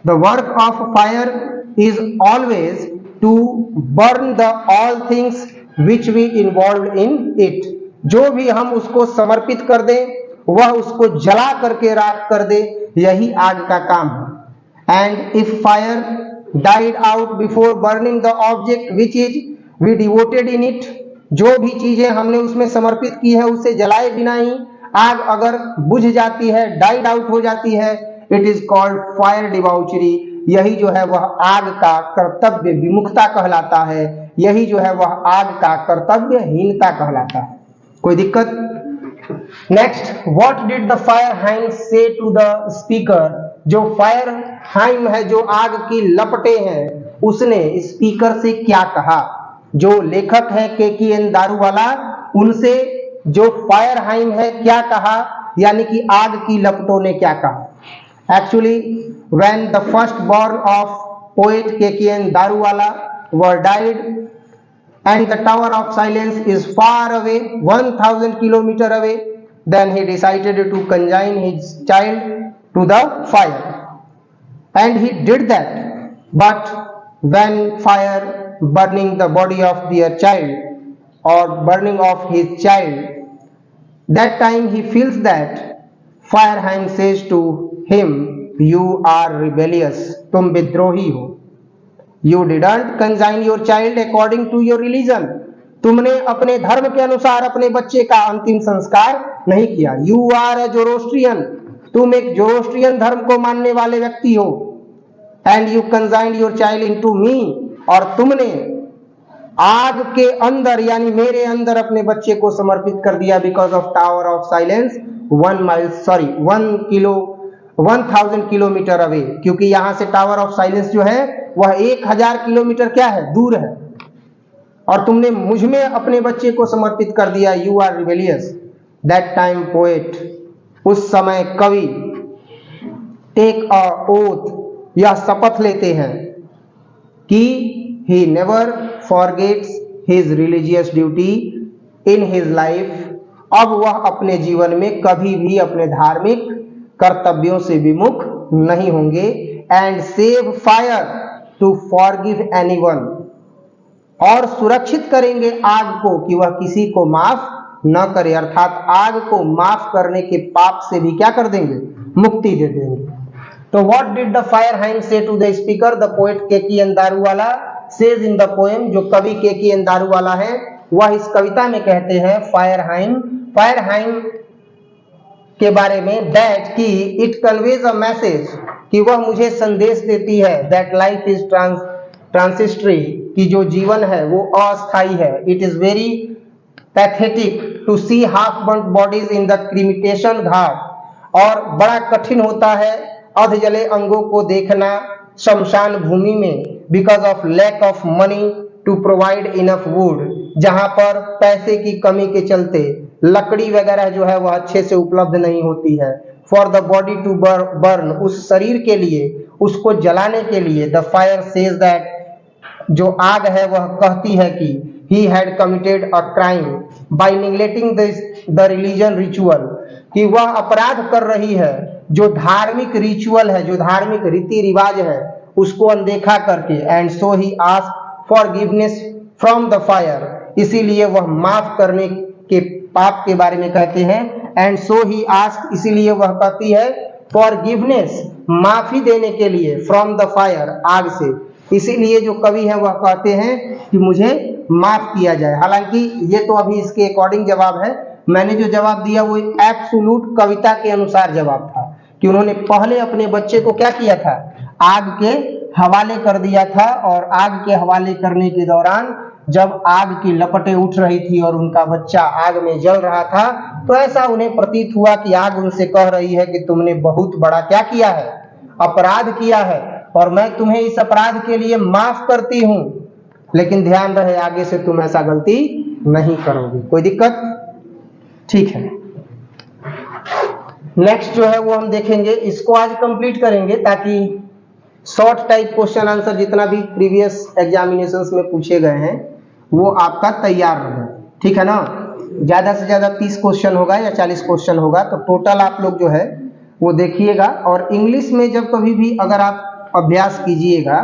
The work of fire is always to burn the all things which we involve in it, जो भी हम उसको समर्पित कर दें वह उसको जला करके राख कर दे, यही आग का काम है। And if fire died out before burning the object which is we devoted in it, जो भी चीजें हमने उसमें समर्पित की है उसे जलाए बिना ही आग अगर बुझ जाती है, डाइड आउट हो जाती है, इट इज कॉल्ड फायर डिबाउचरी, यही जो है वह आग का कर्तव्य विमुखता कहलाता है, यही जो है वह आग का कर्तव्यहीनता कहलाता है। कोई दिक्कत? Next, what did the fire hymn से टू द स्पीकर? जो फायर हाइम है, जो आग की लपटें हैं, उसने स्पीकर से क्या कहा? जो लेखक है केकेएन दारूवाला, उनसे जो फायर हाइम है क्या कहा, यानी कि आग की लपटों ने क्या कहा। Actually, when the first born of poet KKN Daruwala were died and the Tower of Silence is far away, 1000 kilometers away, then he decided to consign his child to the fire. And he did that. But when fire burning the body of their child or burning of his child, that time he feels that Firehind says to him, you are rebellious, तुम विद्रोही हो। You didn't consign your child according to your religion, तुमने अपने धर्म के अनुसार अपने बच्चे का अंतिम संस्कार नहीं किया। You are a Zoroastrian, तुम एक जोरोस्ट्रियन धर्म को मानने वाले व्यक्ति हो। And you consigned your child into me, और तुमने आग के अंदर यानी मेरे अंदर अपने बच्चे को समर्पित कर दिया। Because of tower of silence 1000 kilometre away, क्योंकि यहां से टावर ऑफ साइलेंस जो है वह 1000 किलोमीटर क्या है, दूर है, और तुमने मुझ में अपने बच्चे को समर्पित कर दिया। You are rebellious. That time poet, उस समय कवि, टेक अ ओथ, यह शपथ लेते हैं कि he never forgets his religious duty in his life, अब वह अपने जीवन में कभी भी अपने धार्मिक कर्तव्यों से विमुख नहीं होंगे। and save fire to forgive anyone, और सुरक्षित करेंगे आग को कि वह किसी को माफ न करे, अर्थात आग को माफ करने के पाप से भी क्या कर देंगे, मुक्ति दे देंगे। तो what did the Firehind say to the speaker? The poet Keki अंदारूवाला says in the poem, जो कवि केकी अंदारूवाला है वह इस कविता में कहते हैं फायरहाइंड के बारे में that कि it conveys a message, कि वह मुझे संदेश देती है that life is transitory, कि जो जीवन है वो अस्थायी है। It is very pathetic to see half burnt bodies in the cremation घाट, और बड़ा कठिन होता है अध जले अंगों को देखना शमशान भूमि में। Because of lack of money to provide enough wood, जहां पर पैसे की कमी के चलते लकड़ी वगैरह जो है वह अच्छे से उपलब्ध नहीं होती है। For the body to burn, उस शरीर के लिए, उसको जलाने के लिए। द फायर सेज दैट, जो आग है वह कहती है कि he had committed a crime by neglecting the religion ritual, कि वह अपराध कर रही है जो धार्मिक रिचुअल है, जो धार्मिक रीति रिवाज है उसको अनदेखा करके। And so he asked forgiveness from the fire, इसीलिए वह माफ करने के पाप के बारे में कहते हैं। एंड सो ही आस्क्ड, इसीलिए वह कहती है फॉरगिवनेस, माफी देने के लिए, फ्रॉम द फायर, आग से। इसीलिए जो कवि है वह कहते हैं कि मुझे माफ किया जाए। हालांकि ये तो अभी इसके अकॉर्डिंग जवाब है, मैंने जो जवाब दिया वो एब्सोल्यूट कविता के अनुसार जवाब था, कि उन्होंने पहले अपने बच्चे को क्या किया था, आग के हवाले कर दिया था। और आग के हवाले करने के दौरान जब आग की लपटें उठ रही थी और उनका बच्चा आग में जल रहा था, तो ऐसा उन्हें प्रतीत हुआ कि आग उनसे कह रही है कि तुमने बहुत बड़ा क्या किया है, अपराध किया है, और मैं तुम्हें इस अपराध के लिए माफ करती हूं, लेकिन ध्यान रहे आगे से तुम ऐसा गलती नहीं करोगे। कोई दिक्कत? ठीक है, नेक्स्ट जो है वो हम देखेंगे, इसको आज कंप्लीट करेंगे ताकि शॉर्ट टाइप क्वेश्चन आंसर जितना भी प्रीवियस एग्जामिनेशंस में पूछे गए हैं वो आपका तैयार रहे। ठीक है ना, ज्यादा से ज्यादा 30 क्वेश्चन होगा या 40 क्वेश्चन होगा, तो टोटल आप लोग जो है वो देखिएगा। और इंग्लिश में जब कभी भी अगर आप अभ्यास कीजिएगा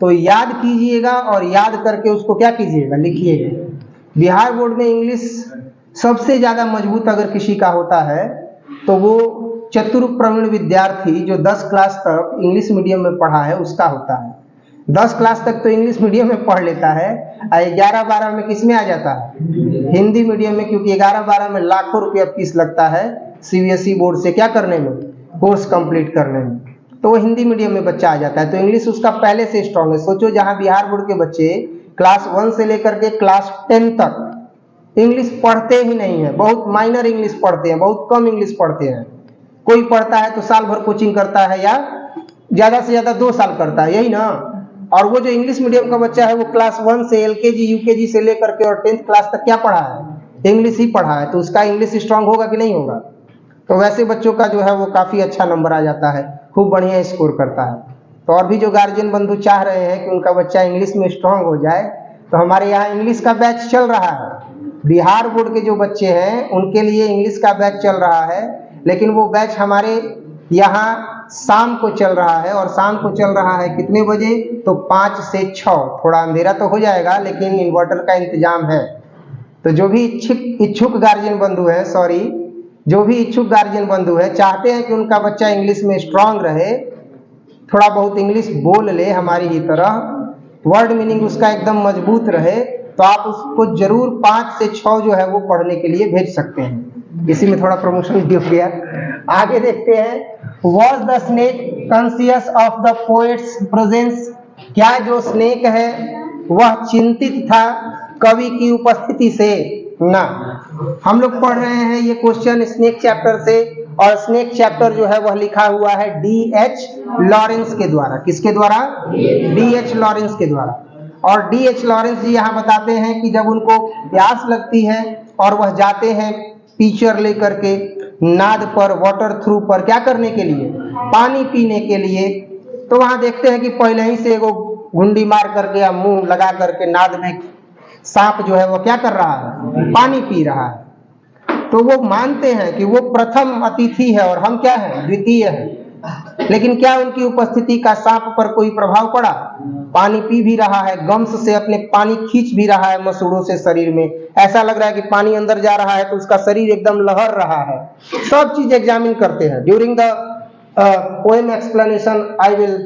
तो याद कीजिएगा, और याद करके उसको क्या कीजिएगा, लिखिएगा। बिहार बोर्ड में इंग्लिश सबसे ज्यादा मजबूत अगर किसी का होता है तो वो चतुर प्रवीण विद्यार्थी जो 10 क्लास तक इंग्लिश मीडियम में पढ़ा है उसका होता है। 10 क्लास तक तो इंग्लिश मीडियम में पढ़ लेता है, 11-12 में किस में आ जाता है, हिंदी मीडियम में, क्योंकि 11-12 में लाखों रुपया फीस लगता है सीबीएसई बोर्ड से क्या करने में, कोर्स कंप्लीट करने में, तो वो हिंदी मीडियम में बच्चा आ जाता है। तो इंग्लिश उसका पहले से स्ट्रांग है। सोचो जहां बिहार बोर्ड के बच्चे क्लास 1 से लेकर के क्लास 10 तक इंग्लिश पढ़ते ही नहीं है, बहुत माइनर इंग्लिश पढ़ते हैं, बहुत कम इंग्लिश पढ़ते हैं। कोई पढ़ता है तो साल भर कोचिंग करता है या ज्यादा से ज्यादा 2 साल करता है, यही ना। और वो जो इंग्लिश मीडियम का बच्चा है वो क्लास 1 से एलकेजी यूकेजी से लेकर के और 10th क्लास तक क्या पढ़ा है, इंग्लिश ही पढ़ा है, तो उसका इंग्लिश स्ट्रांग होगा कि नहीं होगा। तो वैसे बच्चों का जो है वो काफी अच्छा नंबर आ जाता है, खूब बढ़िया स्कोर करता है। तो और भी जो गार्जियन बंधु चाह रहे हैं कि उनका बच्चा इंग्लिश में स्ट्रांग हो जाए, तो हमारे यहाँ इंग्लिश का बैच चल रहा है। बिहार बोर्ड के जो बच्चे हैं उनके लिए इंग्लिश का बैच चल रहा है, लेकिन वो बैच हमारे यहाँ शाम को चल रहा है, और शाम को चल रहा है कितने बजे, तो 5 से 6। थोड़ा अंधेरा तो हो जाएगा लेकिन इन्वर्टर का इंतजाम है। तो जो भी इच्छुक गार्जियन बंधु है, जो भी इच्छुक गार्जियन बंधु है, चाहते हैं कि उनका बच्चा इंग्लिश में स्ट्रांग रहे, थोड़ा बहुत इंग्लिश बोल ले हमारी ही तरह, वर्ड मीनिंग उसका एकदम मजबूत रहे, तो आप उसको जरूर 5 से 6 जो है वो पढ़ने के लिए भेज सकते हैं। इसी में थोड़ा प्रमोशन भी हो गया। आगे देखते हैं, was the snake conscious of the poets presence? क्या जो स्नेक है वह चिंतित था कवि की उपस्थिति से? ना। हम लोग पढ़ रहे हैं ये क्वेश्चन स्नेक चैप्टर से, और स्नेक चैप्टर जो है वह लिखा हुआ है D.H. लॉरेंस के द्वारा। किसके द्वारा? D.H. लॉरेंस के द्वारा। और D.H. लॉरेंस जी यहाँ बताते हैं कि जब उनको प्यास लगती है और वह जाते हैं पीचर लेकर के नाद पर, वाटर थ्रू पर, क्या करने के लिए? पानी पीने के लिए। तो वहां देखते हैं कि पहले ही से वो घुंडी मार करके या मुंह लगा करके नाद में सांप जो है वो क्या कर रहा है? पानी पी रहा है। तो वो मानते हैं कि वो प्रथम अतिथि है और हम क्या है? द्वितीय है। लेकिन क्या उनकी उपस्थिति का सांप पर कोई प्रभाव पड़ा? पानी पी भी रहा है, गम्स से अपने पानी खींच भी रहा है मसूड़ों से शरीर में, ऐसा लग रहा है कि पानी अंदर जा रहा है तो उसका शरीर एकदम लहर रहा है। सब चीज एग्जामिन करते हैं। During the poem explanation I will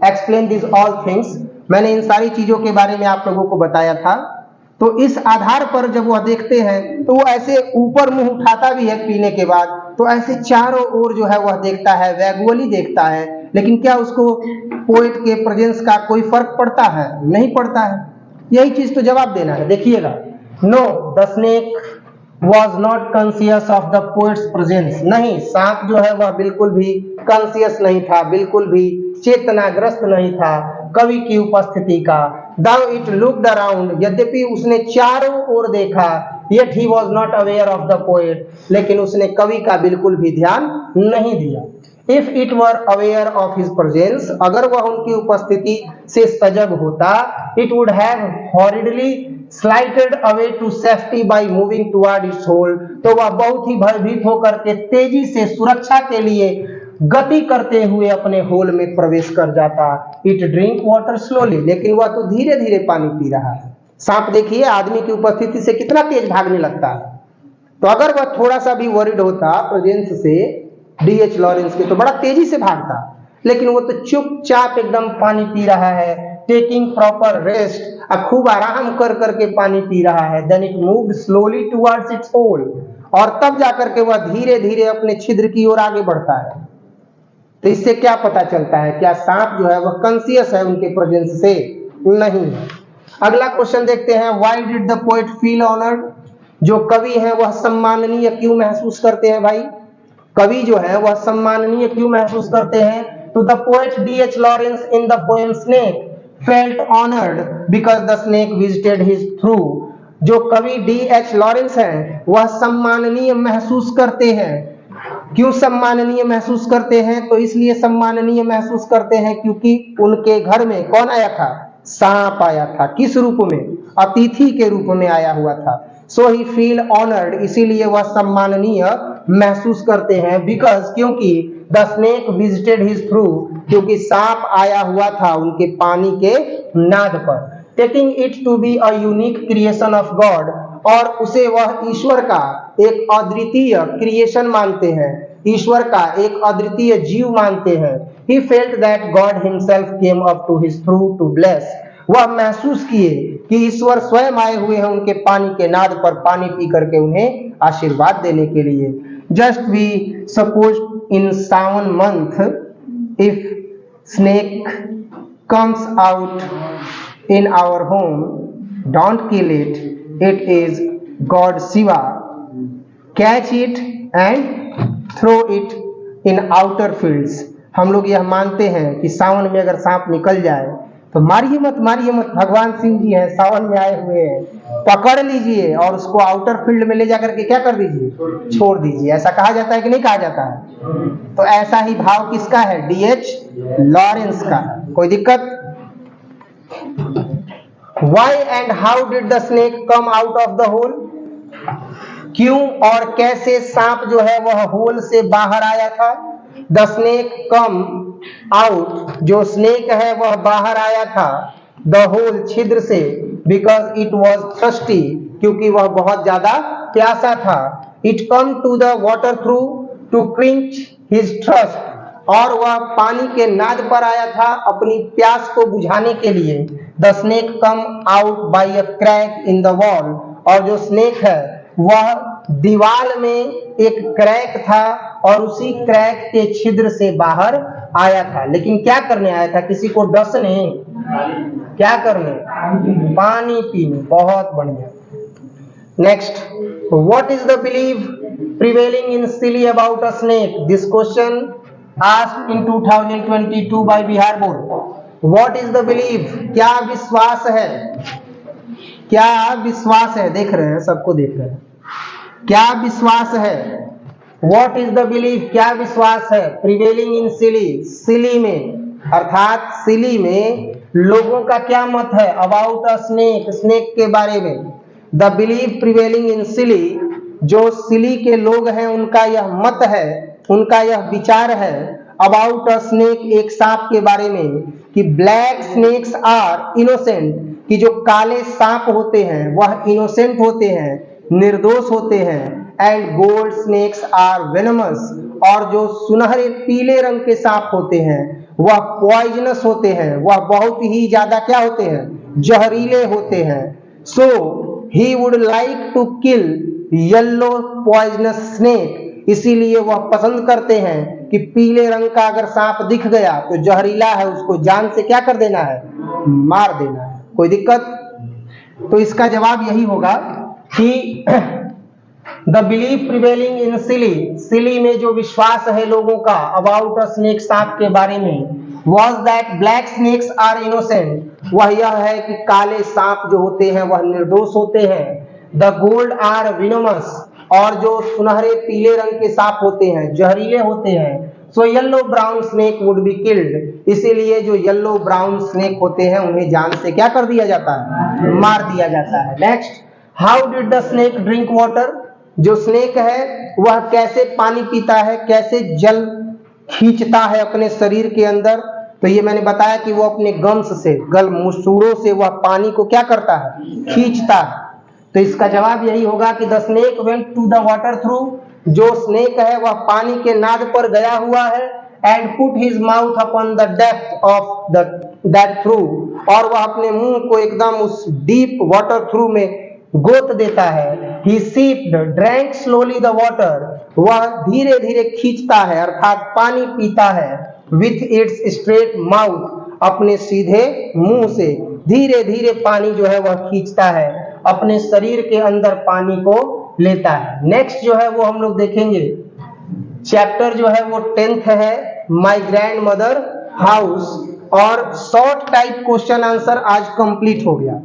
explain this all things. मैंने इन सारी चीजों के बारे में आप लोगों को बताया था। तो इस आधार पर जब वह देखते हैं तो वो ऐसे ऊपर मुंह उठाता भी है पीने के बाद, तो ऐसे चारों ओर जो है वह देखता है, वैगुअली देखता है। लेकिन क्या उसको पोएट के प्रेजेंस का कोई फर्क पड़ता है? नहीं पड़ता है। यही चीज तो जवाब देना है। देखिएगा, know the snake was not conscious of the poets presence. नहीं, सांप जो है वह बिल्कुल भी कॉन्शियस नहीं था, बिल्कुल भी चेतनाग्रस्त नहीं था कवि की उपस्थिति का। Though it looked around, यद्यपि उसने चारों ओर देखा, yet he was not aware of the poet, लेकिन उसने कवि का बिल्कुल भी ध्यान नहीं दिया। If it were aware of his presence, अगर वह उनकी उपस्थिति से सजग होता, it would have hurriedly slided away to safety by moving toward its hole, तो वह बहुत ही भयभीत होकर के तेजी से सुरक्षा के लिए गति करते हुए अपने होल में प्रवेश कर जाता। इट ड्रिंक वाटर स्लोली, लेकिन वह तो धीरे धीरे पानी पी रहा है। सांप देखिए आदमी की उपस्थिति से कितना तेज भागने लगता है। तो अगर वह थोड़ा सा भी वरिड होता प्रेजेंस से D.H. लॉरेंस के, तो बड़ा तेजी से भागता, लेकिन वो तो चुपचाप एकदम पानी पी रहा है, टेकिंग प्रॉपर रेस्ट, खूब आराम कर करके पानी पी रहा है। Then it moved slowly towards its hole, और तब जाकर के वह धीरे धीरे अपने छिद्र की ओर आगे बढ़ता है। तो इससे क्या पता चलता है? क्या सांप जो है वह कॉन्शियस है उनके प्रेजेंस से? नहीं। अगला क्वेश्चन देखते हैं, why did the poet feel honoured? जो कवि है वह सम्माननीय क्यों महसूस करते हैं? भाई, कवि जो है वह सम्माननीय क्यों महसूस करते हैं? तो the poet D.H. Lawrence in the poem snake felt honoured because the snake visited his through. जो कवि D.H. लॉरेंस हैं वह सम्माननीय महसूस करते हैं। क्यों सम्माननीय महसूस करते हैं? तो इसलिए सम्माननीय महसूस करते हैं क्योंकि उनके घर में कौन आया था? सांप आया था। किस रूप में? अतिथि के रूप में आया हुआ था। सो ही फील ऑनर्ड, इसीलिए वह सम्माननीय महसूस करते हैं। बिकॉज, क्योंकि the snake visited his through, क्योंकि सांप आया हुआ था उनके पानी के नाद पर। Taking it to be a unique creation of God, और उसे वह ईश्वर का एक अद्वितीय क्रिएशन मानते हैं, ईश्वर का एक अद्वितीय जीव मानते हैं। He felt that God himself came up to his through to bless. वह महसूस किए कि ईश्वर स्वयं आए हुए हैं उनके पानी के नाद पर पानी पी करके उन्हें आशीर्वाद देने के लिए। Just we suppose in Sawan month, if snake comes out in our home, don't kill it. It is God Shiva. Catch it and throw it in outer fields. हम लोग यह मानते हैं कि सावन में अगर सांप निकल जाए तो मारिए मत, मारिए मत। भगवान सिंह जी हैं, सावन में आए हुए हैं, पकड़ लीजिए और उसको आउटर फील्ड में ले जाकर के क्या कर दीजिए? छोड़ दीजिए। ऐसा कहा जाता है कि नहीं कहा जाता है? तो ऐसा ही भाव किसका है? D.H. लॉरेंस का। कोई दिक्कत? Why and how did the snake come out of the hole? क्यों और कैसे सांप जो है वह होल से बाहर आया था? द स्नेक कम आउट, जो स्नेक है वह बाहर आया था, द होल, छिद्र से, बिकॉज इट वॉज थर्स्टी, क्योंकि वह बहुत ज्यादा प्यासा था। It come to the water trough to quench his thirst, और वह पानी के नाद पर आया था अपनी प्यास को बुझाने के लिए। The snake come out by a crack in the wall, और जो स्नेक है वह दीवार में एक क्रैक था और उसी क्रैक के छिद्र से बाहर आया था। लेकिन क्या करने आया था? किसी को डसने? क्या करने? पानी पीने। बहुत बढ़िया। Next, what is the believe prevailing in silly about a snake? This question asked in 2022 by Bihar board. What is the believe? क्या विश्वास है? क्या विश्वास है? देख रहे हैं, सबको देख रहे हैं। क्या विश्वास है? What is the believe? क्या विश्वास है? प्रिवेलिंग इन सिली, सिली में, अर्थात सिली में लोगों का क्या मत है? अबाउट अ स्नेक, स्नेक के बारे में। द बिलीव प्रिवेलिंग इन सिली, जो सिली के लोग हैं उनका यह मत है, उनका यह विचार है, अबाउट अ स्नेक, एक सांप के बारे में, कि ब्लैक स्नेक्स आर इनोसेंट, कि जो काले सांप होते हैं वह इनोसेंट होते हैं, निर्दोष होते हैं, and gold snakes are venomous, और जो सुनहरे पीले रंग के सांप होते हैं वह पॉइजनस होते हैं, वह बहुत ही ज्यादा क्या होते हैं? जहरीले होते हैं। So he would like to kill yellow poisonous snake, इसीलिए वह पसंद करते हैं कि पीले रंग का अगर सांप दिख गया तो जहरीला है, उसको जान से क्या कर देना है? मार देना है। कोई दिक्कत? तो इसका जवाब यही होगा कि द बिलीफ प्रिवेलिंग इन सिली, सिली में जो विश्वास है लोगों का अबाउट अ स्नेक, सांप के बारे में, was that black snakes are innocent, वह यह है कि काले सांप जो होते हैं वह निर्दोष होते हैं। द गोल्ड आर venomous, और जो सुनहरे पीले रंग के सांप होते हैं जहरीले होते हैं। So yellow brown snake would be killed, इसीलिए जो येलो ब्राउन स्नेक होते हैं उन्हें जान से क्या कर दिया जाता है? मार दिया जाता है। Next, how did the snake drink water? जो स्नेक है वह कैसे पानी पीता है, कैसे जल खींचता है अपने शरीर के अंदर? तो ये मैंने बताया कि वो अपने गम्स से, गल मुसूड़ों से वह पानी को क्या करता है? खींचता है। तो इसका जवाब यही होगा कि the snake went to the water trough, जो स्नेक है वह पानी के नाद पर गया हुआ है, and put his mouth upon the depth of that trough, और वह अपने मुंह को एकदम उस डीप वाटर थ्रू में गोत देता है। He sipped, drank slowly the water, वह धीरे धीरे खींचता है अर्थात पानी पीता है, विथ इट्स स्ट्रेट माउथ, अपने सीधे मुंह से धीरे धीरे पानी जो है वह खींचता है, अपने शरीर के अंदर पानी को लेता है। नेक्स्ट जो है वो हम लोग देखेंगे, चैप्टर जो है वो 10th है, माय ग्रैंड मदर हाउस, और शॉर्ट टाइप क्वेश्चन आंसर आज कंप्लीट हो गया।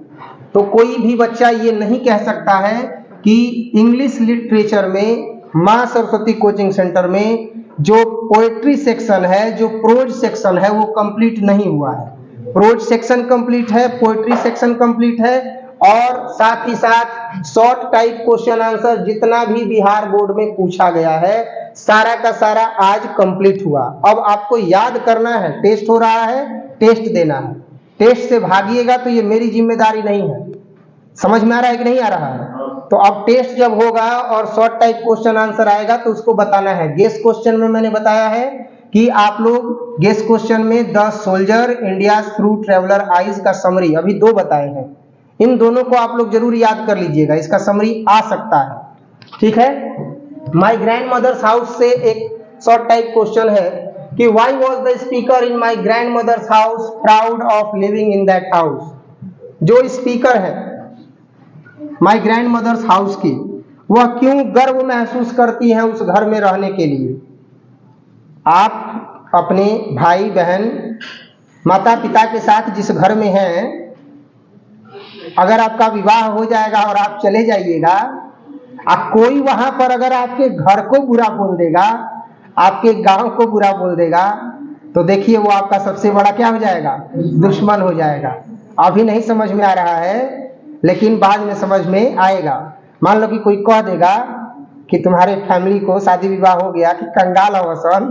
तो कोई भी बच्चा ये नहीं कह सकता है कि इंग्लिश लिटरेचर में मां सरस्वती कोचिंग सेंटर में जो पोएट्री सेक्शन है, जो प्रोज सेक्शन है, वो कंप्लीट नहीं हुआ है। प्रोज सेक्शन कंप्लीट है, पोएट्री सेक्शन कंप्लीट है, और साथ ही साथ शॉर्ट टाइप क्वेश्चन आंसर जितना भी बिहार बोर्ड में पूछा गया है सारा का सारा आज कंप्लीट हुआ। अब आपको याद करना है, टेस्ट हो रहा है, टेस्ट देना है। टेस्ट से भागिएगा तो ये मेरी जिम्मेदारी नहीं है। समझ में आ रहा है कि नहीं आ रहा है? तो अब टेस्ट जब होगा और शॉर्ट टाइप क्वेश्चन आंसर आएगा तो उसको बताना है। गेस क्वेश्चन में मैंने बताया है कि आप लोग गेस क्वेश्चन में the soldier, India through traveller eyes का समरी अभी 2 बताए हैं, इन दोनों को आप लोग जरूर याद कर लीजिएगा, इसका समरी आ सकता है। ठीक है। माय ग्रैंड मदर्स हाउस से एक शॉर्ट टाइप क्वेश्चन है कि why was the speaker in my grandmother's house proud of living in that house? जो स्पीकर है माय ग्रैंड मदर्स हाउस की, वह क्यों गर्व महसूस करती हैं उस घर में रहने के लिए? आप अपने भाई बहन माता पिता के साथ जिस घर में हैं, अगर आपका विवाह हो जाएगा और आप चले जाइएगा, आप कोई वहां पर अगर आपके घर को बुरा बोल देगा, आपके गांव को बुरा बोल देगा, तो देखिए वो आपका सबसे बड़ा क्या हो जाएगा? दुश्मन हो जाएगा। अभी नहीं समझ में आ रहा है लेकिन बाद में समझ में आएगा। मान लो कि कोई कह देगा कि तुम्हारे फैमिली को शादी विवाह हो गया कि कंगाल हो सन,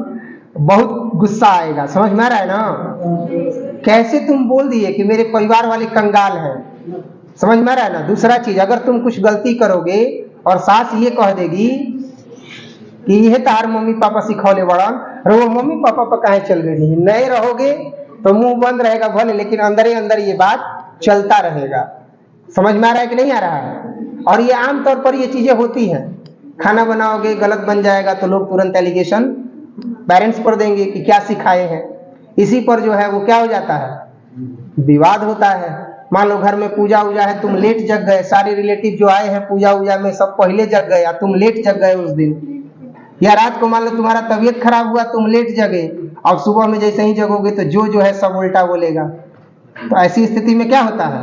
बहुत गुस्सा आएगा। समझ में आ रहा है ना? कैसे तुम बोल दिए कि मेरे परिवार वाले कंगाल हैं। समझ में आ रहा है ना? दूसरा चीज, अगर तुम कुछ गलती करोगे और सास ये कह देगी कि यह तार मम्मी पापा सिखौले बड़न, और वो मम्मी पापा पर काहे चल गई, नहीं रहोगे तो मुंह बंद रहेगा भले, लेकिन अंदर ही अंदर ये बात चलता रहेगा। समझ में आ रहा है कि नहीं आ रहा है? और ये आमतौर पर ये चीजें होती हैं। खाना बनाओगे गलत बन जाएगा तो लोग तुरंत एलिगेशन पेरेंट्स पर देंगे कि क्या सिखाए हैं। इसी पर जो है वो क्या हो जाता है, विवाद होता है। मान लो घर में पूजा उजा है, तुम लेट जग गए, सारे रिलेटिव जो आए हैं पूजा उजा में सब पहले जग गए, तुम लेट जग गए उस दिन। या रात को मान लो तुम्हारा तबीयत खराब हुआ, तुम लेट जगे, अब सुबह में जैसे ही जगोगे तो जो है सब उल्टा बोलेगा। तो ऐसी स्थिति में क्या होता है,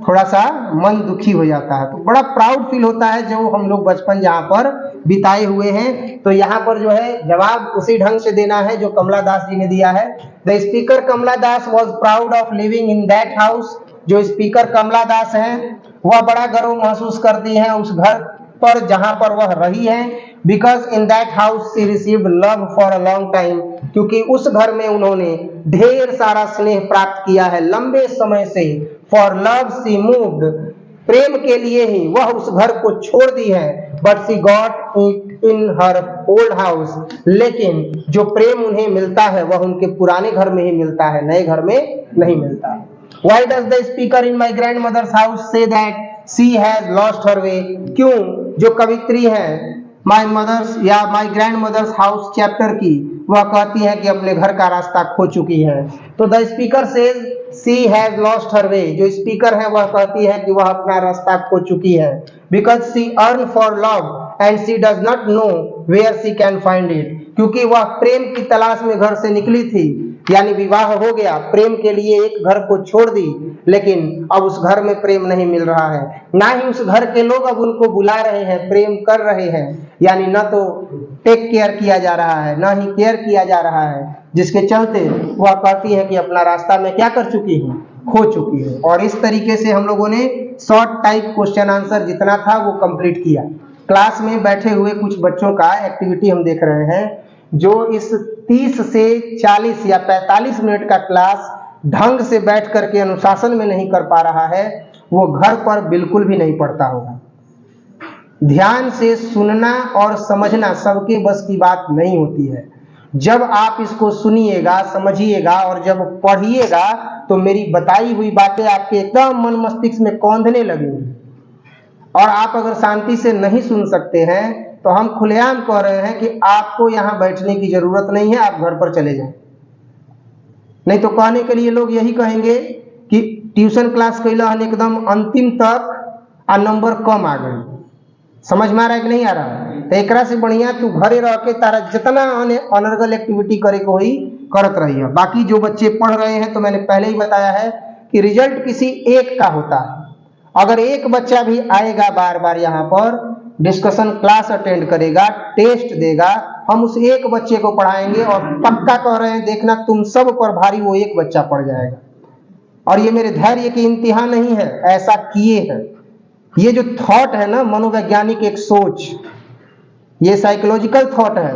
थोड़ा सा मन दुखी हो जाता है। तो बड़ा प्राउड फील होता है जो हम लोग बचपन जहाँ पर बिताए हुए हैं। तो यहाँ पर जो है जवाब उसी ढंग से देना है जो कमला दास जी ने दिया है। The speaker Kamala Das was proud of living in that house. जो स्पीकर कमला दास है वह बड़ा गर्व महसूस करती है उस घर पर जहां पर वह रही है। Because in that house she received love for a long time, क्योंकि उस घर में उन्होंने ढेर सारा स्नेह प्राप्त किया है लंबे समय से। फॉर लव शी मूव्ड, प्रेम के लिए ही वह उस घर को छोड़ दी है। But she got it in her old house, लेकिन जो प्रेम उन्हें मिलता है वह उनके पुराने घर में ही मिलता है, नए घर में नहीं मिलता। Why does the speaker in my grandmother's house say that she has lost her way? क्यों जो कवित्री है माई मदर्स या my grandmother's house chapter की, वह कहती है कि अपने घर का रास्ता खो चुकी है। तो the speaker says she has lost her way, जो स्पीकर है वह कहती है कि वह अपना रास्ता खो चुकी है। Because she yearn for love and she does not know where she can find it, क्योंकि वह प्रेम की तलाश में घर से निकली थी, यानी विवाह हो गया, प्रेम के लिए एक घर को छोड़ दी, लेकिन अब उस घर में प्रेम नहीं मिल रहा है, ना ही उस घर के लोग अब उनको बुला रहे हैं, प्रेम कर रहे हैं, यानी न तो टेक केयर किया जा रहा है ना ही केयर किया जा रहा है, जिसके चलते वह कहती है कि अपना रास्ता मैं क्या कर चुकी हूँ, खो चुकी हूँ। और इस तरीके से हम लोगों ने शॉर्ट टाइप क्वेश्चन आंसर जितना था वो कंप्लीट किया। क्लास में बैठे हुए कुछ बच्चों का एक्टिविटी हम देख रहे हैं, जो इस 30 से 40 या 45 मिनट का क्लास ढंग से बैठ करके अनुशासन में नहीं कर पा रहा है, वो घर पर बिल्कुल भी नहीं पढ़ता होगा। ध्यान से सुनना और समझना सबके बस की बात नहीं होती है। जब आप इसको सुनिएगा, समझिएगा और जब पढ़िएगा तो मेरी बताई हुई बातें आपके एकदम मन मस्तिष्क में कौंधने लगेंगी। और आप अगर शांति से नहीं सुन सकते हैं तो हम खुलेआम कह रहे हैं कि आपको यहाँ बैठने की जरूरत नहीं है, आप घर पर चले जाएं। नहीं तो कहने के लिए लोग यही कहेंगे कि ट्यूशन क्लास कैला हन एकदम अंतिम तक आ नंबर कम आ गई। समझ में आ रहा है कि नहीं आ रहा है? तो एकरा से बढ़िया तू घरे रह के तारा जितना अनर्गल एक्टिविटी करे को ही करत रही है। बाकी जो बच्चे पढ़ रहे हैं तो मैंने पहले ही बताया है कि रिजल्ट किसी एक का होता है। अगर एक बच्चा भी आएगा बार बार यहाँ पर, डिस्कशन क्लास अटेंड करेगा, टेस्ट देगा, हम उस एक बच्चे को पढ़ाएंगे और पक्का कह रहे हैं देखना तुम सब पर भारी वो एक बच्चा पढ़ जाएगा। और ये मेरे धैर्य की इंतहा नहीं है, ऐसा किए हैं। ये जो थॉट है ना, मनोवैज्ञानिक एक सोच, ये साइकोलॉजिकल थॉट है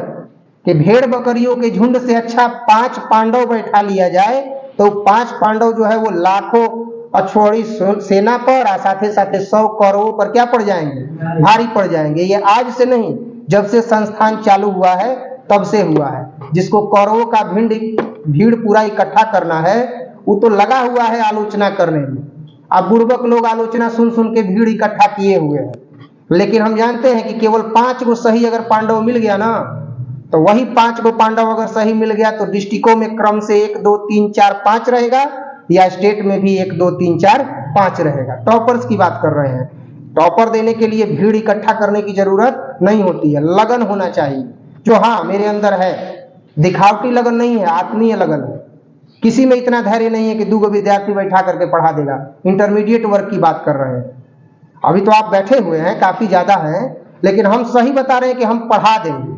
कि भेड़ बकरियों के झुंड से अच्छा 5 पांडव बैठा लिया जाए तो 5 पांडव जो है वो लाखों अछोड़ी सेना पर और साथे साथे 100 कौरवों पर क्या पड़ जाएंगे, भारी पड़ जाएंगे। ये आज से नहीं, जब से संस्थान चालू हुआ है तब से हुआ है। जिसको कौरवों का भीड़ पूरा इकट्ठा करना है वो तो लगा हुआ है आलोचना करने में। अब बुड़बक लोग आलोचना सुन सुन के भीड़ इकट्ठा किए हुए हैं, लेकिन हम जानते हैं कि केवल 5 को सही अगर पांडव मिल गया ना, तो वही 5 को पांडव अगर सही मिल गया तो डिस्ट्रिक्टों में क्रम से 1 2 3 4 5 रहेगा, या स्टेट में भी 1 2 3 4 5 रहेगा। टॉपर्स की बात कर रहे हैं। टॉपर देने के लिए भीड़ इकट्ठा करने की जरूरत नहीं होती है, लगन होना चाहिए, जो हाँ मेरे अंदर है। दिखावटी लगन नहीं है, आत्मीय लगन है। किसी में इतना धैर्य नहीं है कि 2 विद्यार्थी बैठा करके पढ़ा देगा। इंटरमीडिएट वर्ग की बात कर रहे हैं। अभी तो आप बैठे हुए हैं, काफी ज्यादा हैं, लेकिन हम सही बता रहे हैं कि हम पढ़ा देंगे।